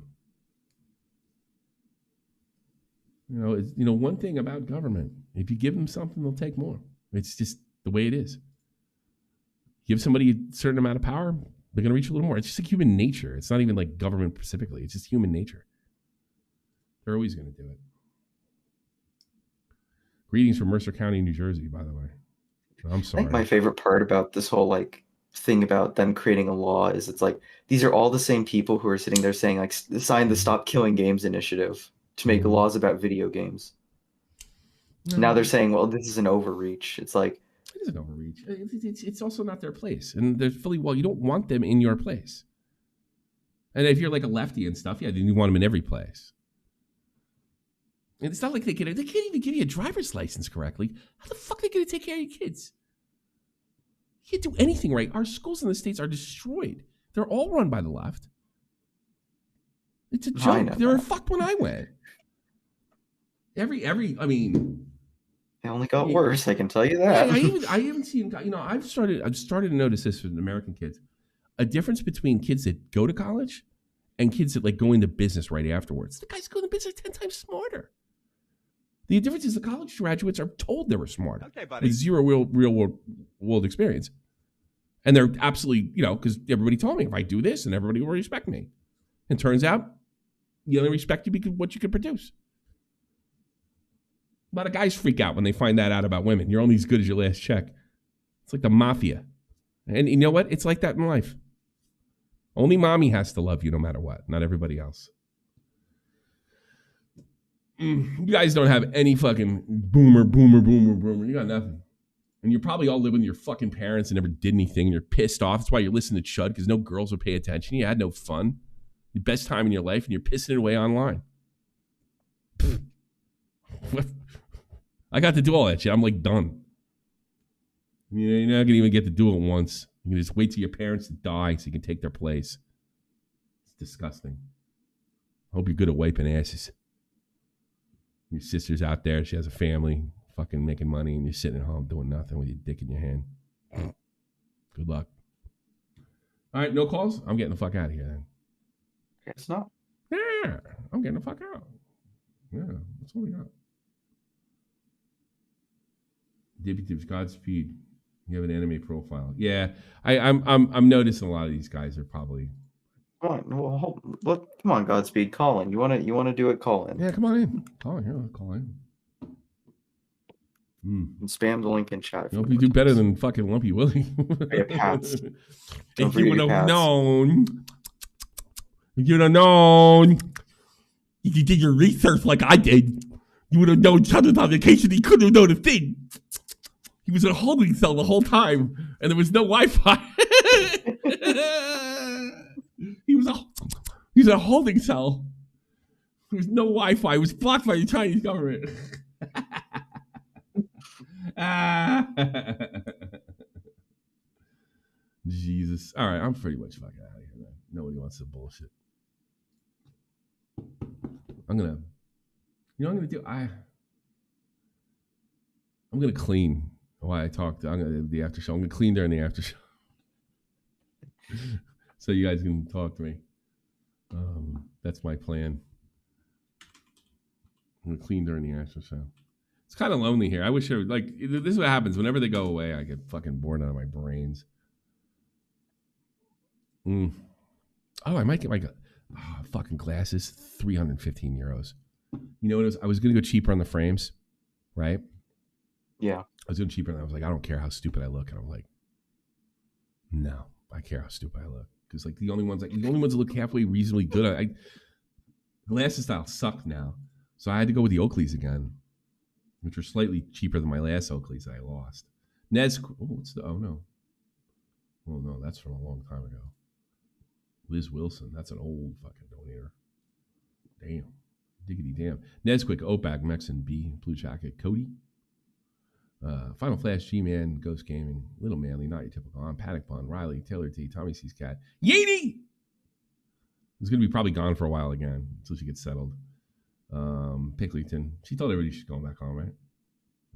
One thing about government, if you give them something, they'll take more. It's just the way it is. Give somebody a certain amount of power, they're going to reach a little more. It's just like human nature. It's not even like government specifically. It's just human nature. They're always going to do it. Greetings from Mercer County, New Jersey, by the way. I'm sorry. I think my favorite part about this whole thing about them creating a law is it's like these are all the same people who are sitting there saying like sign the Stop Killing Games initiative to make laws about video games. No. Now they're saying, well, this is an overreach. It's like it is an overreach. It's also not their place, and they're fully well. You don't want them in your place. And if you're like a lefty and stuff, yeah, then you want them in every place. And it's not like they can't even give you a driver's license correctly. How the fuck are they going to take care of your kids? You can't do anything right. Our schools in the States are destroyed. They're all run by the left. It's a joke. They were fucked when I went. I mean, it only got worse. I can tell you that. I haven't seen. I've started to notice this with American kids, a difference between kids that go to college and kids that like go into business right afterwards. The guys go into business 10 times smarter. The difference is the college graduates are told they were smart with zero real world experience, and they're absolutely because everybody told me if I do this, and everybody will respect me. And turns out, you only respect you because of what you can produce. A lot of guys freak out when they find that out about women. You're only as good as your last check. It's like the mafia. And you know what? It's like that in life. Only mommy has to love you no matter what, not everybody else. You guys don't have any fucking boomer. You got nothing. And you're probably all living with your fucking parents and never did anything. And you're pissed off. That's why you're listening to Chud, because no girls would pay attention. You had no fun. The best time in your life, and you're pissing it away online. What? I got to do all that shit. I'm like done. You're not gonna even get to do it once. You can just wait till your parents die so you can take their place. It's disgusting. I hope you're good at wiping asses. Your sister's out there. She has a family, fucking making money, and you're sitting at home doing nothing with your dick in your hand. Good luck. All right, no calls? I'm getting the fuck out of here then. Guess not. Yeah, I'm getting the fuck out. Yeah, that's all we got. Deputies, Godspeed. You have an anime profile. Yeah, I'm noticing a lot of these guys are probably. Come on, come on, Godspeed, call in. You wanna do it? Call in. Yeah, come on in. Call in. And spam the link in chat. I hope you do better than fucking Lumpy Willie. Pats. If you would have known, you'd have known. If you did your research like I did, you would have known Chud was on vacation. He couldn't have known a thing. He was in a holding cell the whole time, and there was no Wi-Fi. He was in a holding cell. There was no Wi-Fi. It was blocked by the Chinese government. Jesus. All right, I'm pretty much fucking out of here, man. Nobody wants the bullshit. I'm gonna do? I'm gonna clean why I talked the after show. I'm gonna clean during the after show, so you guys can talk to me. That's my plan. I'm gonna clean during the after show. It's kind of lonely here. I wish I would, like, this is what happens whenever they go away. I get fucking bored out of my brains. Oh, I might get my fucking glasses. 315 euros. You know what it was? I was gonna go cheaper on the frames, right? Yeah. I was going cheaper, and I was like, I don't care how stupid I look. And I'm like, no, I care how stupid I look. Because like the only ones that look halfway reasonably good. Glasses style suck now. So I had to go with the Oakleys again, which are slightly cheaper than my last Oakleys that I lost. Oh no, that's from a long time ago. Liz Wilson, that's an old fucking donator. Damn, diggity damn. Nesquik, Opag, Mexan, B, Blue Jacket, Cody, Final Flash, G-Man, Ghost Gaming, Little Manly, Not Your Typical On, Panic Pun, Riley, Taylor T, Tommy C's Cat, Yeety. It's gonna be probably gone for a while again until she gets settled. Picklington. She told everybody she's going back on, right?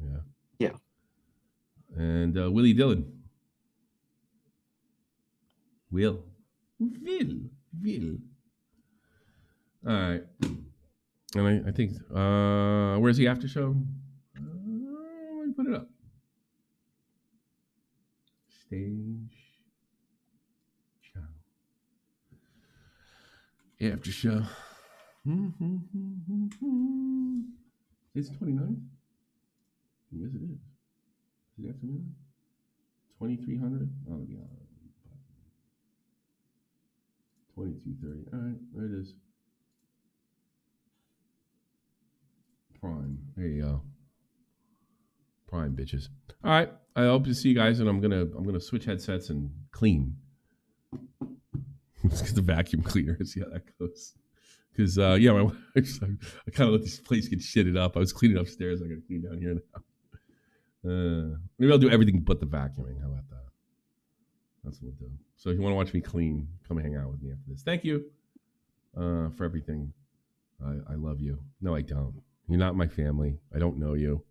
Yeah. Yeah. And Willie Dillon. Will. All right. And I think, where's the after show? Let me put it up. Stage. Show. After show. It's 29th? Yes, it is. Is it afternoon? 2300? Oh, yeah. 2230. All right, there it is. Prime. There you go. Prime, bitches. All right. I hope to see you guys, and I'm gonna switch headsets and clean. Let's get the vacuum cleaner and see how that goes. Because, yeah, my wife, I kind of let this place get shitted up. I was cleaning upstairs. I got to clean down here now. Maybe I'll do everything but the vacuuming. How about that? That's what we'll do. So if you want to watch me clean, come hang out with me after this. Thank you for everything. I love you. No, I don't. You're not my family. I don't know you.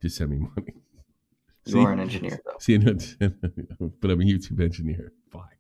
Just send me money. You are an engineer, though. See, but I'm a YouTube engineer. Bye.